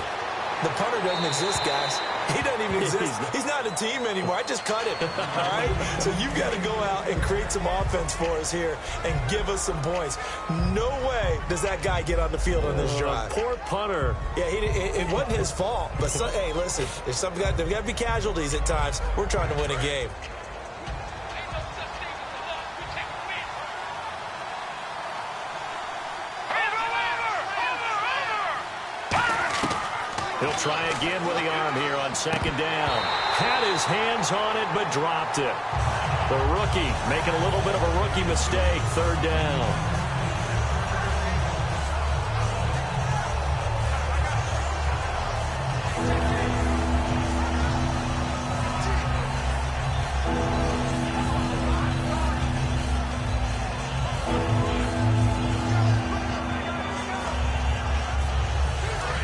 The punter doesn't exist, guys. He doesn't even exist. He's not a team anymore. I just cut him, all right? So you've got to go out and create some offense for us here and give us some points. No way does that guy get on the field on this drive. Poor punter. Yeah, it wasn't his fault. But, hey, listen, there's got to be casualties at times. We're trying to win a game. He'll try again with the arm here on second down. Had his hands on it, but dropped it. The rookie making a little bit of a rookie mistake, third down.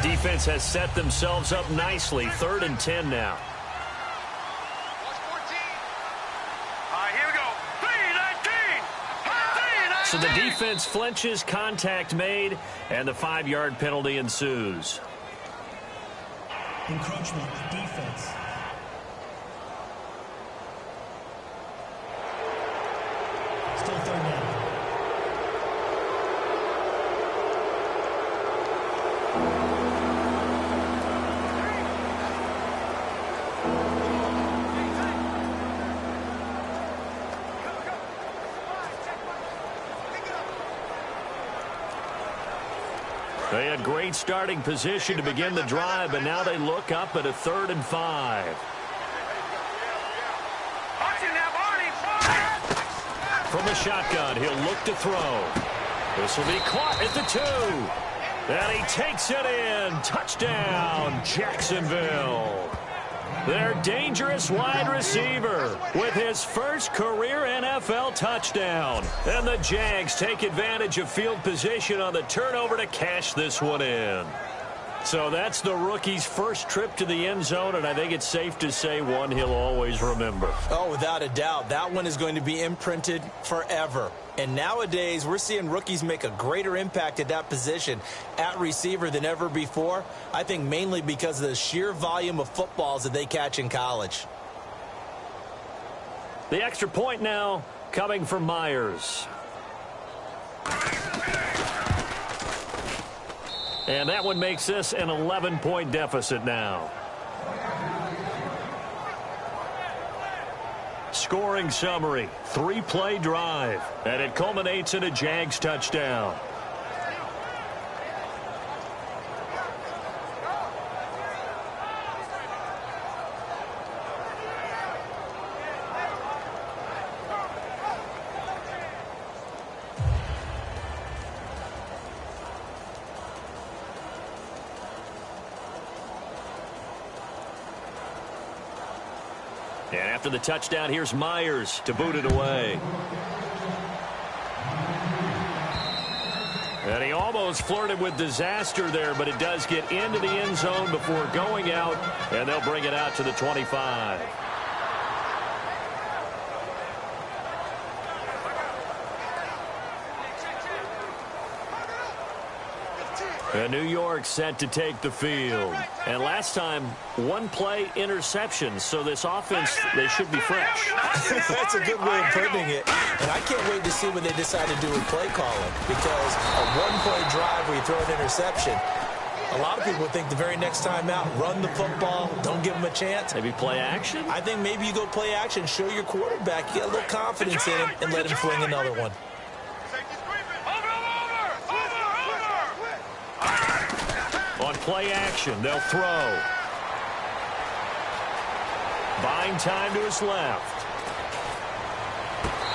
Defense has set themselves up nicely. 3rd and 10 now. Here we go. 3-19. So the defense flinches, contact made, and the 5-yard penalty ensues. Encroachment, defense. Still 3rd down. They had great starting position to begin the drive, but now they look up at a 3rd and 5. From the shotgun, he'll look to throw. This will be caught at the 2. And he takes it in. Touchdown, Jacksonville. Their dangerous wide receiver with his first career NFL touchdown. And the Jags take advantage of field position on the turnover to cash this one in. So that's the rookie's first trip to the end zone, and I think it's safe to say one he'll always remember. Oh, without a doubt. That one is going to be imprinted forever. And nowadays, we're seeing rookies make a greater impact at that position at receiver than ever before. I think mainly because of the sheer volume of footballs that they catch in college. The extra point now coming from Myers. And that one makes this an 11-point deficit now. Scoring summary, 3-play drive, and it culminates in a Jags touchdown. And after the touchdown, here's Myers to boot it away. And he almost flirted with disaster there, but it does get into the end zone before going out, and they'll bring it out to the 25. And New York set to take the field. And last time, 1-play interception. So this offense, they should be fresh. That's a good way of putting it. And I can't wait to see what they decide to do with play calling. Because a 1-play drive where you throw an interception, a lot of people think the very next time out, run the football, don't give them a chance. Maybe play action? I think maybe you go play action, show your quarterback, you get a little confidence in him, and let him fling another one. On play action, they'll throw. Buying time to his left.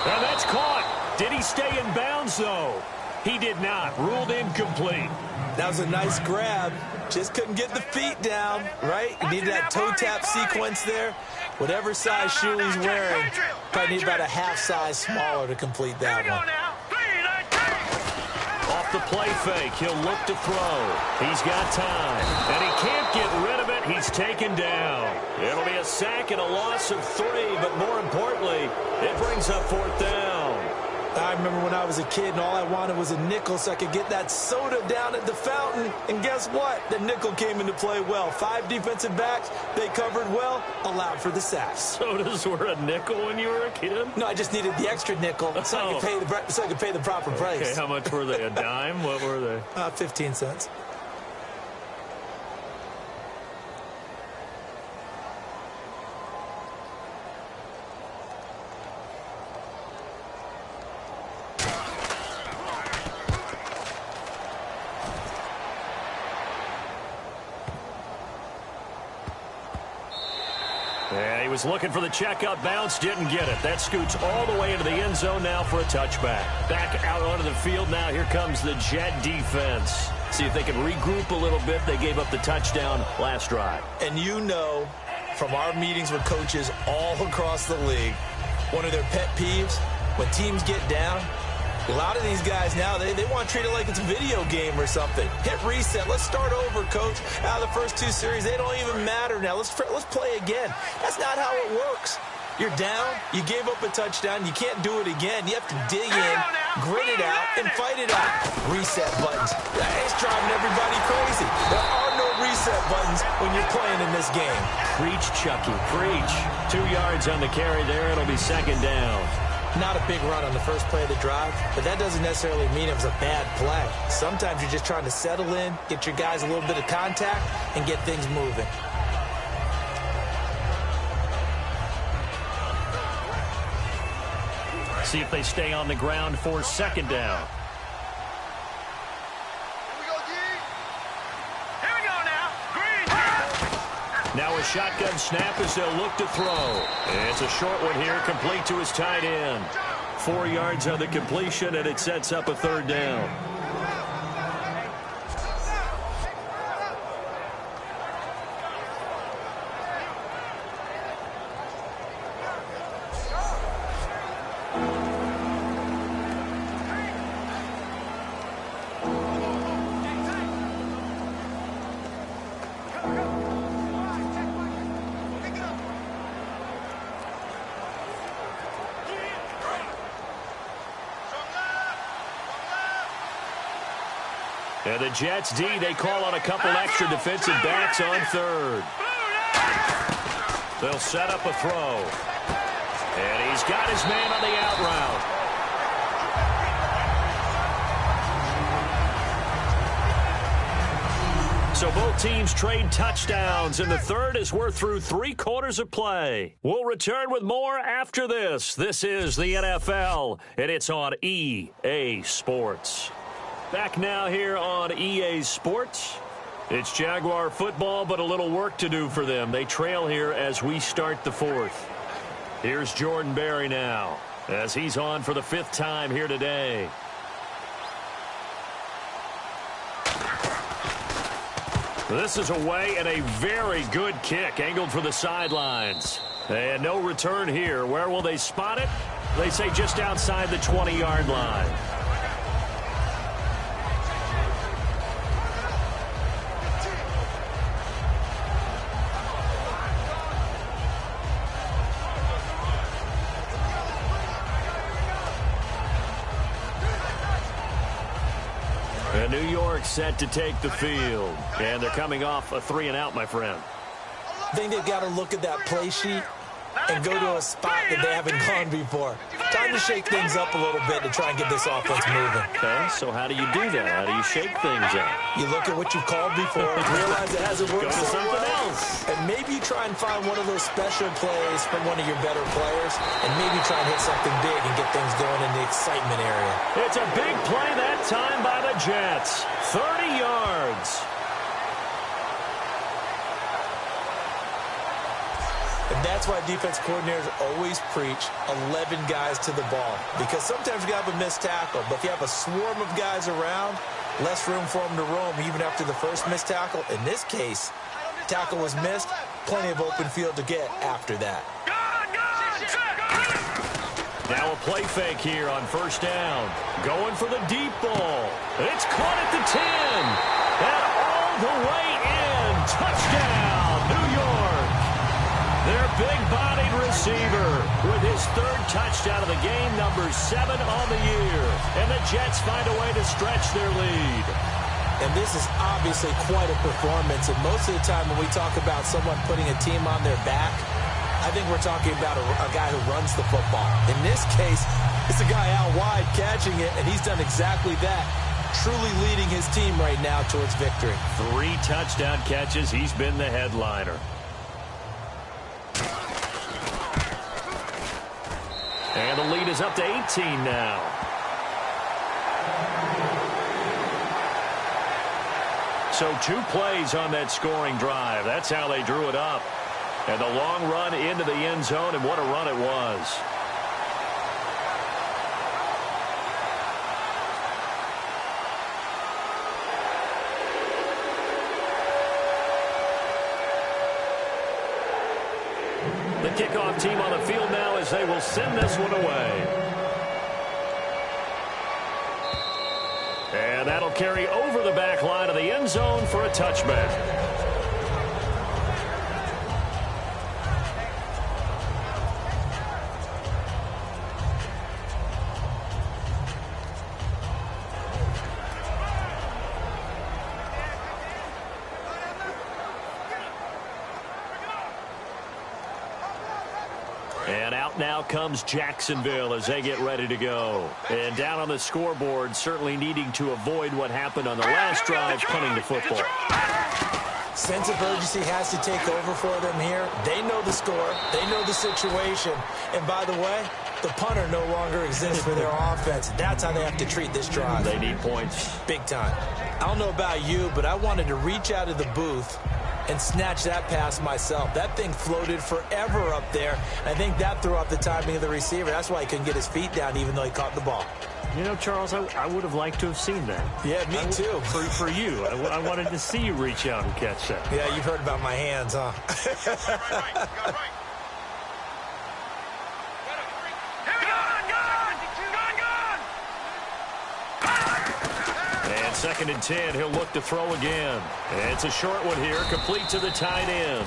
And that's caught. Did he stay in bounds, though? He did not. Ruled incomplete. That was a nice grab. Just couldn't get the feet down, right? You need that toe tap sequence there. Whatever size shoe he's wearing, probably need about a half size smaller to complete that one. Off the play fake, he'll look to throw. He's got time, and he can't get rid of it. He's taken down. It'll be a sack and a loss of 3, but more importantly, it brings up 4th down. I remember when I was a kid and all I wanted was a nickel so I could get that soda down at the fountain. And guess what? The nickel came into play well. 5 defensive backs, they covered well, allowed for the sacks. Sodas were a nickel when you were a kid? No, I just needed the extra nickel so I could pay the proper price. Okay, how much were they? A dime? What were they? 15 cents. Yeah, he was looking for the checkup bounce, didn't get it. That scoots all the way into the end zone now for a touchback. Back out onto the field now. Here comes the Jet defense. See if they can regroup a little bit. They gave up the touchdown last drive. And you know from our meetings with coaches all across the league, one of their pet peeves, when teams get down, a lot of these guys now, they want to treat it like it's a video game or something. Hit reset. Let's start over, coach. Out of the first 2 series, they don't even matter now. Let's play again. That's not how it works. You're down. You gave up a touchdown. You can't do it again. You have to dig in, grit it out, and fight it out. Reset buttons. It's driving everybody crazy. There are no reset buttons when you're playing in this game. Preach, Chucky. Preach. 2 yards on the carry there. It'll be second down. Not a big run on the first play of the drive, but that doesn't necessarily mean it was a bad play. Sometimes you're just trying to settle in, get your guys a little bit of contact, and get things moving. See if they stay on the ground for second down. Now a shotgun snap as they'll look to throw. It's a short one here, complete to his tight end. 4 yards on the completion, and it sets up a third down. And the Jets D, they call on a couple extra defensive backs on third. They'll set up a throw. And he's got his man on the out route. So both teams trade touchdowns in the third as we're through 3 quarters of play. We'll return with more after this. This is the NFL, and it's on EA Sports. Back now here on EA Sports. It's Jaguar football, but a little work to do for them. They trail here as we start the fourth. Here's Jordan Berry now as he's on for the 5th time here today. This is away and a very good kick angled for the sidelines. And no return here. Where will they spot it? They say just outside the 20-yard line. And New York set to take the field. And they're coming off a 3-and-out, my friend. I think they've got to look at that play sheet and go to a spot that they haven't gone before. Time to shake things up a little bit to try and get this offense moving. Okay, so how do you do that? How do you shake things up? You look at what you've called before, realize it hasn't worked Go to so something well, else. and maybe try and find one of those special plays from one of your better players, and maybe try and hit something big and get things going in the excitement area. It's a big play that time by the Jets. 30 yards. And that's why defense coordinators always preach 11 guys to the ball. Because sometimes you have a missed tackle, but if you have a swarm of guys around, less room for them to roam even after the first missed tackle. In this case, tackle was missed, plenty of open field to get after that. Now a play fake here on first down. Going for the deep ball. It's caught at the 10. And all the way in. Touchdown, New York. Their big-bodied receiver with his third touchdown of the game, number 7 on the year. And the Jets find a way to stretch their lead. And this is obviously quite a performance. And most of the time when we talk about someone putting a team on their back, I think we're talking about a guy who runs the football. In this case, it's a guy out wide catching it, and he's done exactly that. Truly leading his team right now towards victory. 3 touchdown catches. He's been the headliner. And the lead is up to 18 now. So 2 plays on that scoring drive. That's how they drew it up. And the long run into the end zone, and what a run it was. The kickoff team on the field now as they will send this one away. And that'll carry over the back line of the end zone for a touchback. And out now comes Jacksonville as they get ready to go. And down on the scoreboard, certainly needing to avoid what happened on the last drive, punting the football. Sense of urgency has to take over for them here. They know the score. They know the situation. And by the way, the punter no longer exists for their offense. That's how they have to treat this drive. They need points. Big time. I don't know about you, but I wanted to reach out of the booth and snatch that pass myself. That thing floated forever up there. I think that threw off the timing of the receiver. That's why he couldn't get his feet down even though he caught the ball. You know, Charles, I would have liked to have seen that. Yeah, me too. For you. I wanted to see you reach out and catch that. Yeah, you've heard about my hands, huh? And 2nd and 10, he'll look to throw again. And it's a short one here, complete to the tight end.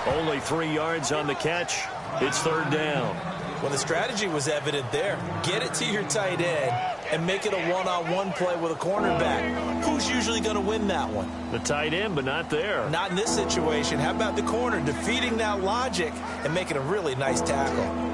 Only 3 yards on the catch. It's 3rd down. Well, the strategy was evident there. Get it to your tight end and make it a one-on-one play with a cornerback. Who's usually going to win that one? The tight end, but not there. Not in this situation. How about the corner defeating that logic and making a really nice tackle?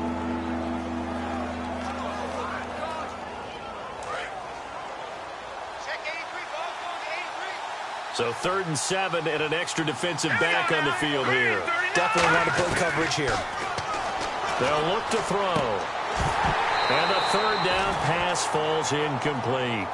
So 3rd and 7 and an extra defensive back on the field here. Definitely want to play coverage here. They'll look to throw. And the 3rd down pass falls incomplete.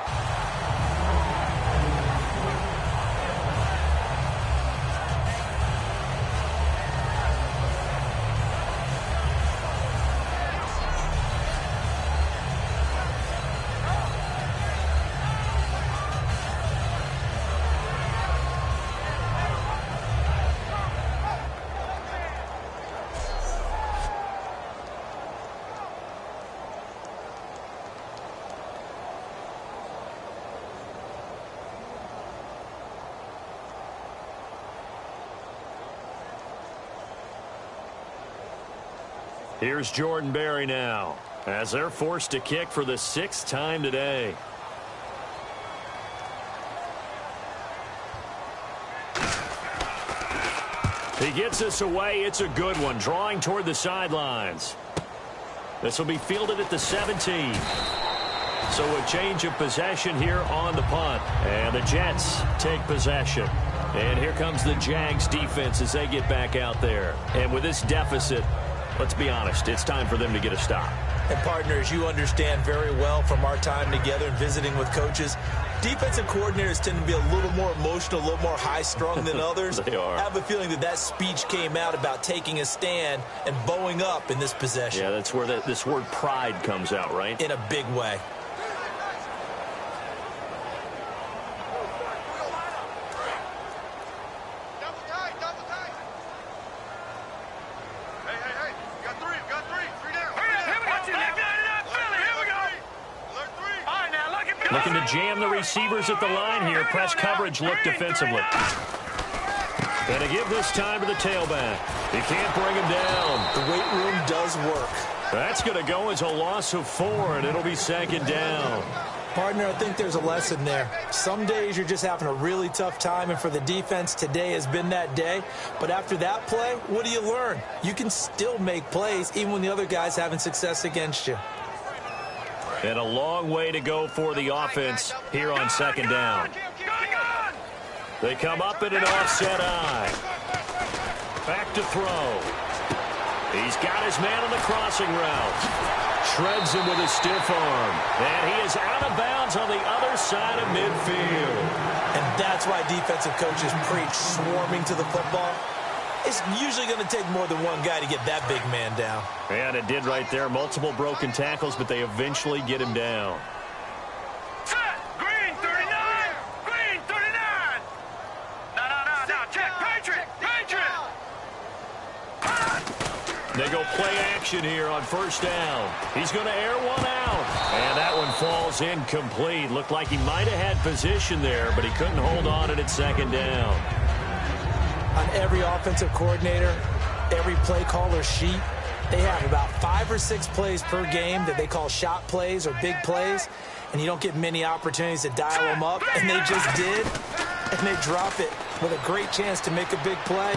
Here's Jordan Berry now as they're forced to kick for the 6th time today. He gets this away. It's a good one, drawing toward the sidelines. This will be fielded at the 17. So a change of possession here on the punt. And the Jets take possession. And here comes the Jags defense as they get back out there. And with this deficit, let's be honest, it's time for them to get a stop. And partners, you understand very well from our time together and visiting with coaches, defensive coordinators tend to be a little more emotional, a little more high-strung than others. They are. I have a feeling that speech came out about taking a stand and bowing up in this possession. Yeah, that's where this word pride comes out, right? In a big way. Looking to jam the receivers at the line here. Press coverage look defensively. And to give this time to the tailback. He can't bring him down. The weight room does work. That's going to go as a loss of 4, and it'll be 2nd down. Partner, I think there's a lesson there. Some days you're just having a really tough time, and for the defense, today has been that day. But after that play, what do you learn? You can still make plays even when the other guy's having success against you. And a long way to go for the offense here on 2nd down. They come up in an offset eye. Back to throw. He's got his man on the crossing route. Shreds him with a stiff arm. And he is out of bounds on the other side of midfield. And that's why defensive coaches preach swarming to the football. It's usually going to take more than one guy to get that big man down. And it did right there. Multiple broken tackles, but they eventually get him down. Set! Green 39! Green 39! No, check! Patriot! Patriot! They go play action here on 1st down. He's going to air one out. And that one falls incomplete. Looked like he might have had position there, but he couldn't hold on it at 2nd down. On every offensive coordinator, every play caller sheet, they have about 5 or 6 plays per game that they call shot plays or big plays, and you don't get many opportunities to dial them up, and they just did, and they drop it with a great chance to make a big play.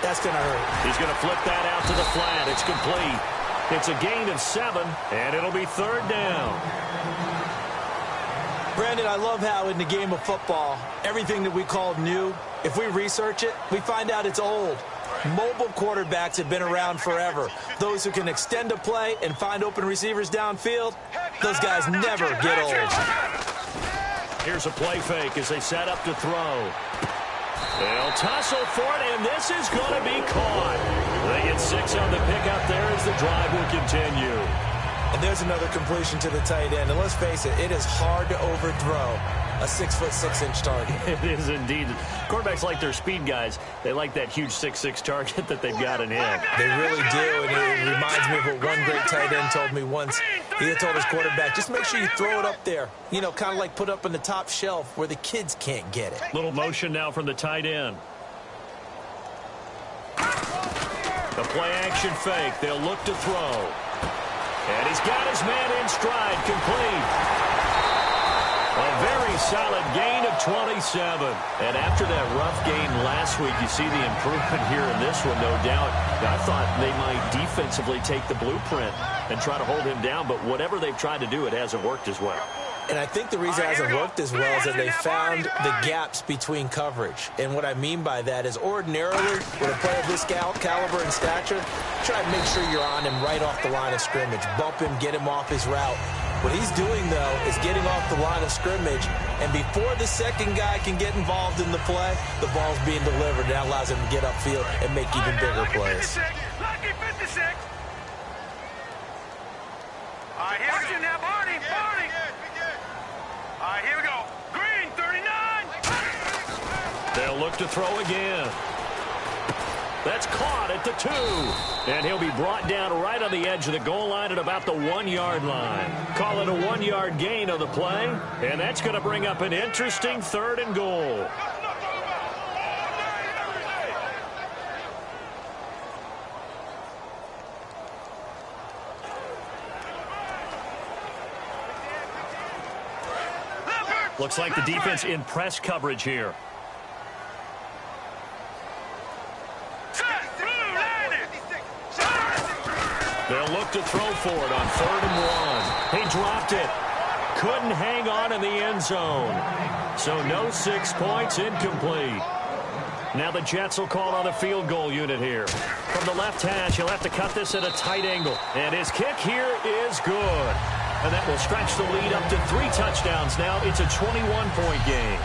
That's going to hurt. He's going to flip that out to the flat. It's complete. It's a gain of 7, and it'll be 3rd down. Brandon, I love how in the game of football, everything that we call new, if we research it, we find out it's old. Mobile quarterbacks have been around forever. Those who can extend a play and find open receivers downfield, those guys never get old. Here's a play fake as they set up to throw. They'll tussle for it, and this is going to be caught. They get 6 on the pickup there as the drive will continue. And there's another completion to the tight end. And let's face it is hard to overthrow a 6', 6" target. It is indeed. Quarterbacks like their speed guys. They like that huge 6'6" target that they've got in him. They really do, and it reminds me of what one great tight end told me once. He had told his quarterback, just make sure you throw it up there. You know, kind of like put up on the top shelf where the kids can't get it. Little motion now from the tight end. The play action fake. They'll look to throw. And he's got his man in stride, complete. A very solid gain of 27. And after that rough game last week, you see the improvement here in this one, no doubt. I thought they might defensively take the blueprint and try to hold him down, but whatever they've tried to do, it hasn't worked as well. And I think the reason it hasn't worked as well is that they found the gaps between coverage. And what I mean by that is ordinarily, with a player of this caliber and stature, try to make sure you're on him right off the line of scrimmage. Bump him, get him off his route. What he's doing, though, is getting off the line of scrimmage, and before the second guy can get involved in the play, the ball's being delivered. That allows him to get upfield and make even bigger plays. Lucky 56. All right, here we go. Now, Barney. All right, here we go. Green 39. They'll look to throw again. That's caught at the 2. And he'll be brought down right on the edge of the goal line at about the 1-yard line. Call it a 1-yard gain on the play. And that's going to bring up an interesting 3rd and goal. Looks like the defense in press coverage here. They'll look to throw for it on 3rd and 1. He dropped it. Couldn't hang on in the end zone. So no 6 points, incomplete. Now the Jets will call on the field goal unit here. From the left hash, he'll have to cut this at a tight angle. And his kick here is good. And that will stretch the lead up to 3 touchdowns now. It's a 21-point game.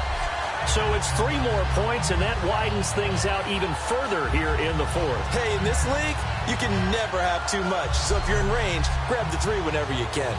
So it's 3 more points, and that widens things out even further here in the 4th. Hey, in this league, you can never have too much. So if you're in range, grab the 3 whenever you can.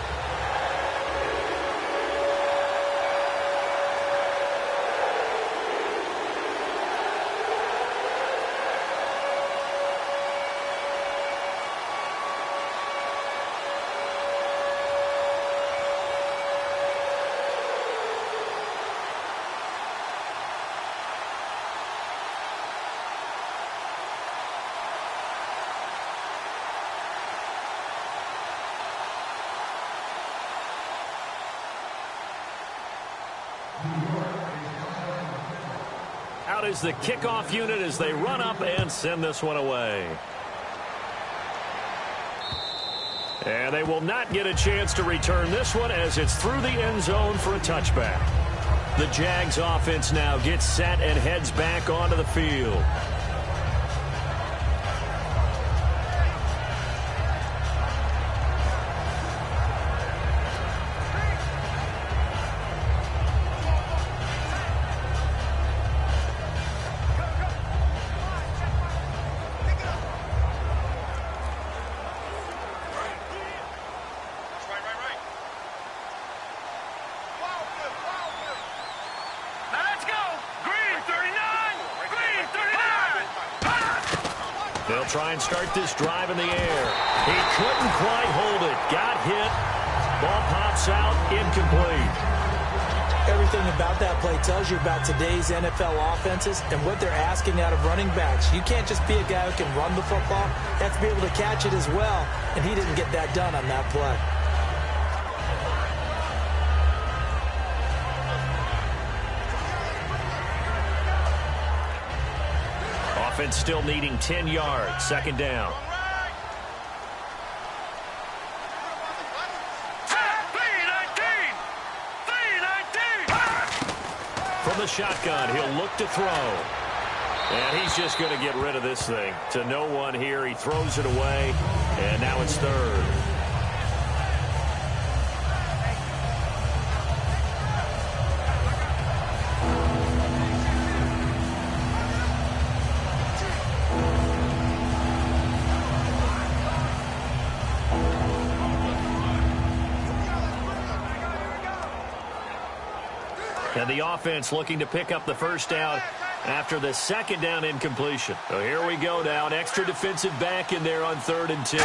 Out is the kickoff unit as they run up and send this one away. And they will not get a chance to return this one as it's through the end zone for a touchback. The Jags offense now gets set and heads back onto the field. They'll try and start this drive in the air. He couldn't quite hold it. Got hit. Ball pops out. Incomplete. Everything about that play tells you about today's NFL offenses and what they're asking out of running backs. You can't just be a guy who can run the football. You have to be able to catch it as well, and he didn't get that done on that play. Offense still needing 10 yards. Second down. From the shotgun, he'll look to throw. And he's just going to get rid of this thing. To no one here, he throws it away. And now it's third. And the offense looking to pick up the first down after the second down incompletion. So here we go now. An extra defensive back in there on 3rd and 10.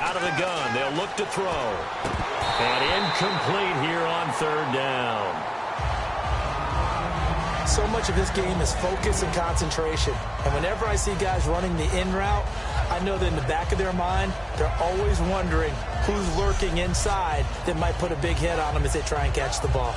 Out of the gun. They'll look to throw. And incomplete here on 3rd down. So much of this game is focus and concentration. And whenever I see guys running the in route, I know that in the back of their mind, they're always wondering who's lurking inside that might put a big hit on them as they try and catch the ball.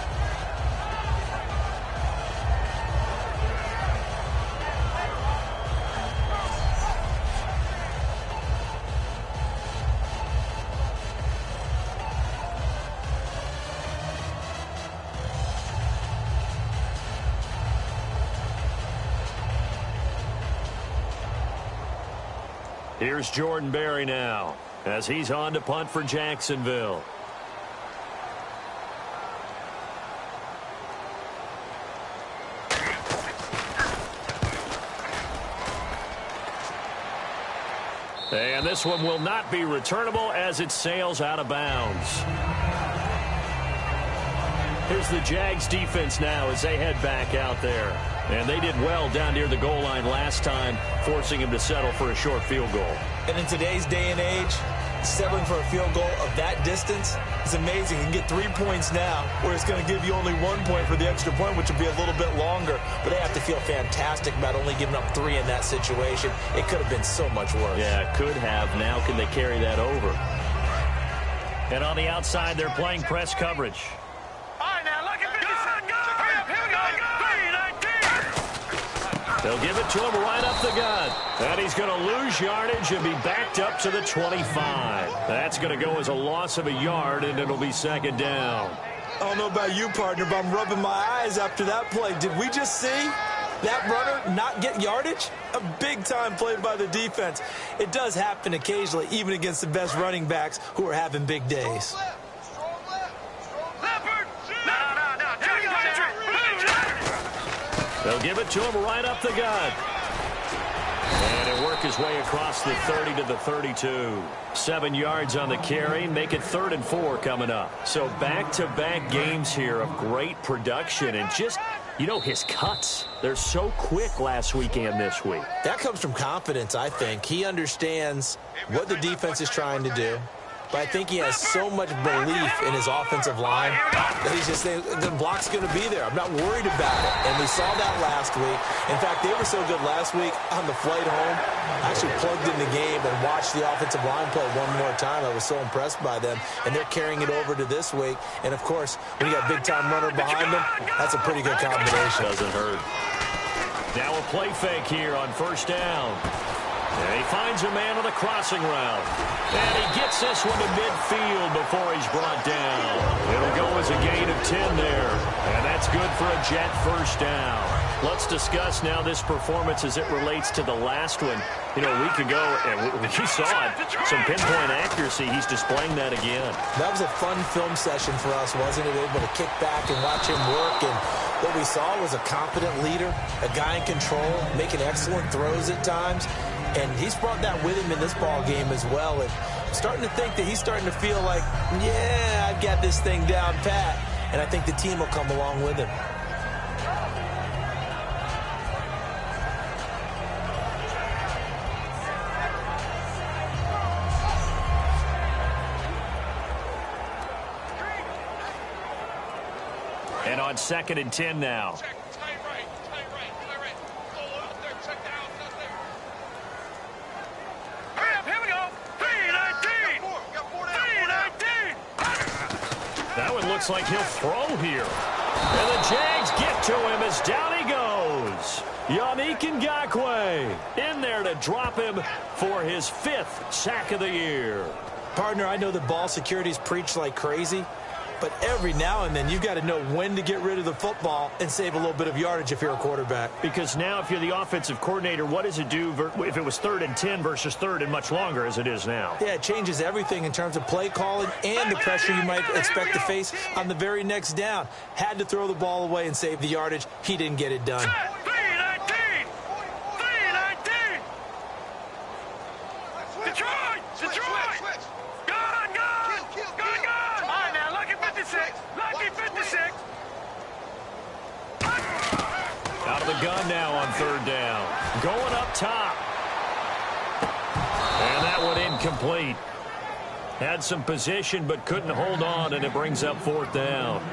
Here's Jordan Berry now as he's on to punt for Jacksonville. And this one will not be returnable as it sails out of bounds. Here's the Jags defense now as they head back out there. And they did well down near the goal line last time, forcing him to settle for a short field goal. And in today's day and age, settling for a field goal of that distance is amazing. You can get 3 points now, where it's going to give you only 1 point for the extra point, which will be a little bit longer. But they have to feel fantastic about only giving up 3 in that situation. It could have been so much worse. Yeah, it could have. Now can they carry that over? And on the outside, they're playing press coverage. They'll give it to him right up the gut. And he's going to lose yardage and be backed up to the 25. That's going to go as a loss of a yard, and it'll be second down. I don't know about you, partner, but I'm rubbing my eyes after that play. Did we just see that runner not get yardage? A big-time play by the defense. It does happen occasionally, even against the best running backs who are having big days. They'll give it to him right up the gut. And he'll work his way across the 30 to the 32. 7 yards on the carry. Make it 3rd and 4 coming up. So back-to-back games here of great production. And just, you know, his cuts. They're so quick last week and this week. That comes from confidence, I think. He understands what the defense is trying to do. but I think he has so much belief in his offensive line that he's just saying the block's going to be there. I'm not worried about it. And we saw that last week. In fact, they were so good last week on the flight home. I actually plugged in the game and watched the offensive line play one more time. I was so impressed by them. And they're carrying it over to this week. And, of course, when you got a big-time runner behind them, that's a pretty good combination. Doesn't hurt. Now a play fake here on first down. And he finds a man on the crossing route. And he gets this one to midfield before he's brought down. It'll go as a gain of 10 there. And that's good for a Jet first down. Let's discuss now this performance as it relates to the last one. You know, a week ago, and you saw it, some pinpoint accuracy. He's displaying that again. That was a fun film session for us, wasn't it? Able to kick back and watch him work. And what we saw was a competent leader, a guy in control, making excellent throws at times. And he's brought that with him in this ball game as well. And I'm starting to think that he's starting to feel like, yeah, I've got this thing down pat. And I think the team will come along with him. And on 2nd and 10 now. That one looks like he'll throw here. And the Jags get to him as down he goes. Yannick Ngakoue in there to drop him for his 5th sack of the year. Partner, I know the ball security's preached like crazy, but every now and then you've got to know when to get rid of the football and save a little bit of yardage if you're a quarterback. Because now if you're the offensive coordinator, what does it do if it was 3rd and 10 versus 3rd and much longer as it is now? Yeah, it changes everything in terms of play calling and the pressure you might expect to face on the very next down. Had to throw the ball away and save the yardage. He didn't get it done. Out of the gun now on 3rd down. Going up top. And that one incomplete. Had some position but couldn't hold on, and it brings up 4th down.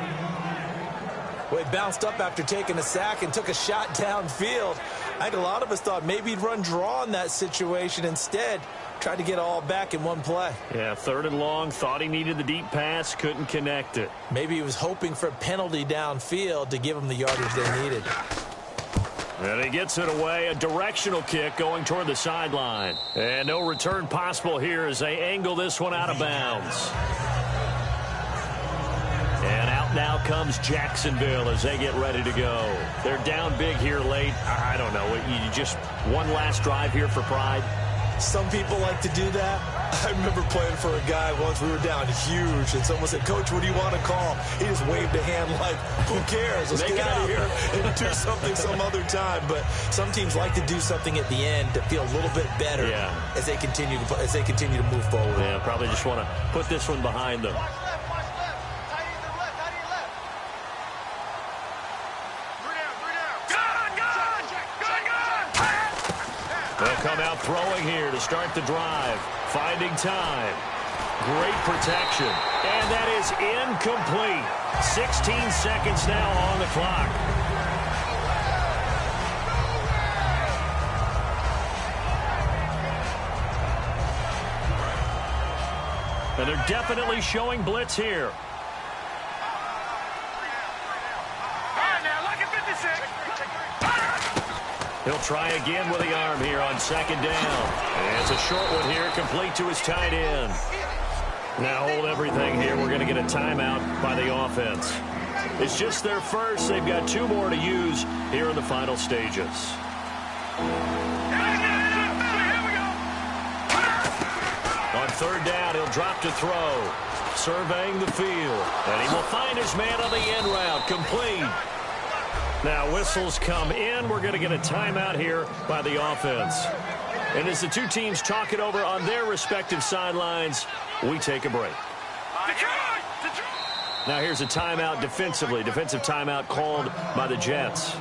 Well, he bounced up after taking a sack and took a shot downfield. I think a lot of us thought maybe he'd run draw in that situation. Instead, tried to get it all back in one play. Yeah, 3rd and long. Thought he needed the deep pass. Couldn't connect it. Maybe he was hoping for a penalty downfield to give him the yardage they needed. And he gets it away. A directional kick going toward the sideline. And no return possible here as they angle this one out of bounds. And out now comes Jacksonville as they get ready to go. They're down big here late. I don't know. You just one last drive here for pride. Some people like to do that. I remember playing for a guy once. We were down huge, and someone said, "Coach, what do you want to call?" He just waved a hand like, "Who cares? Let's get out of here and do something some other time." But some teams like to do something at the end to feel a little bit better as they continue to move forward. Yeah, probably just want to put this one behind them. They'll come out throwing here to start the drive. Finding time. Great protection. And that is incomplete. 16 seconds now on the clock. And they're definitely showing blitz here. He'll try again with the arm here on 2nd down. And it's a short one here, complete to his tight end. Now hold everything here. We're going to get a timeout by the offense. It's just their first. They've got 2 more to use here in the final stages. On 3rd down, he'll drop to throw. Surveying the field. And he will find his man on the end route. Complete. Now whistles come in. We're going to get a timeout here by the offense. And as the 2 teams talk it over on their respective sidelines, we take a break. Now here's a timeout defensively. Defensive timeout called by the Jets.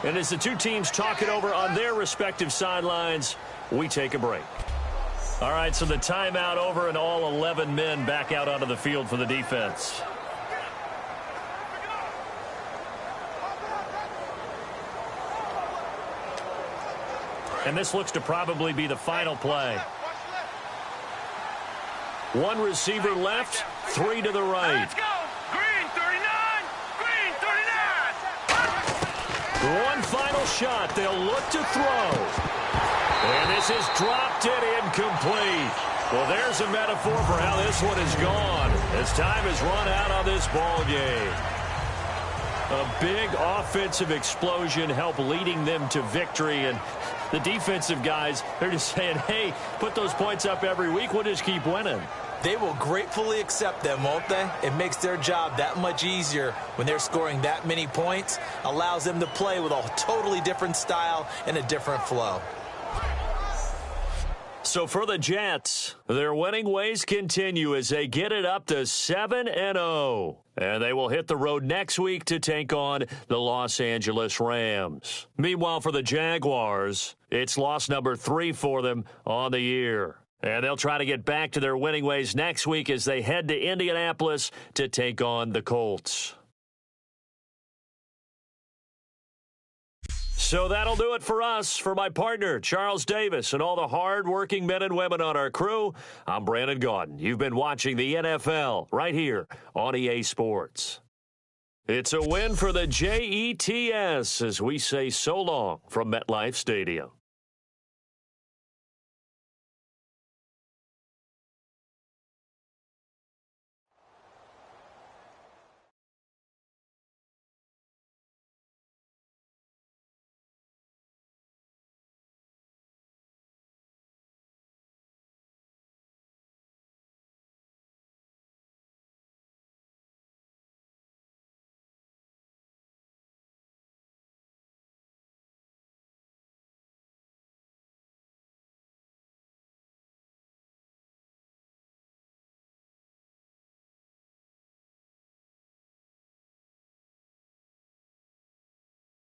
And as the 2 teams talk it over on their respective sidelines, we take a break. All right, so the timeout over and all 11 men back out onto the field for the defense. And this looks to probably be the final play. One receiver left, three to the right. Let's go. Green 39. Green 39. One final shot. They'll look to throw. And this is dropped and incomplete. Well, there's a metaphor for how this one is gone as time has run out on this ball game. A big offensive explosion helped leading them to victory, and the defensive guys, they're just saying, hey, put those points up every week. We'll just keep winning. They will gratefully accept them, won't they? It makes their job that much easier when they're scoring that many points, allows them to play with a totally different style and a different flow. So for the Jets, their winning ways continue as they get it up to 7-0. And they will hit the road next week to take on the Los Angeles Rams. Meanwhile, for the Jaguars, it's loss number 3 for them on the year. And they'll try to get back to their winning ways next week as they head to Indianapolis to take on the Colts. So that'll do it for us. For my partner, Charles Davis, and all the hard-working men and women on our crew, I'm Brandon Gaudin. You've been watching the NFL right here on EA Sports. It's a win for the Jets as we say so long from MetLife Stadium.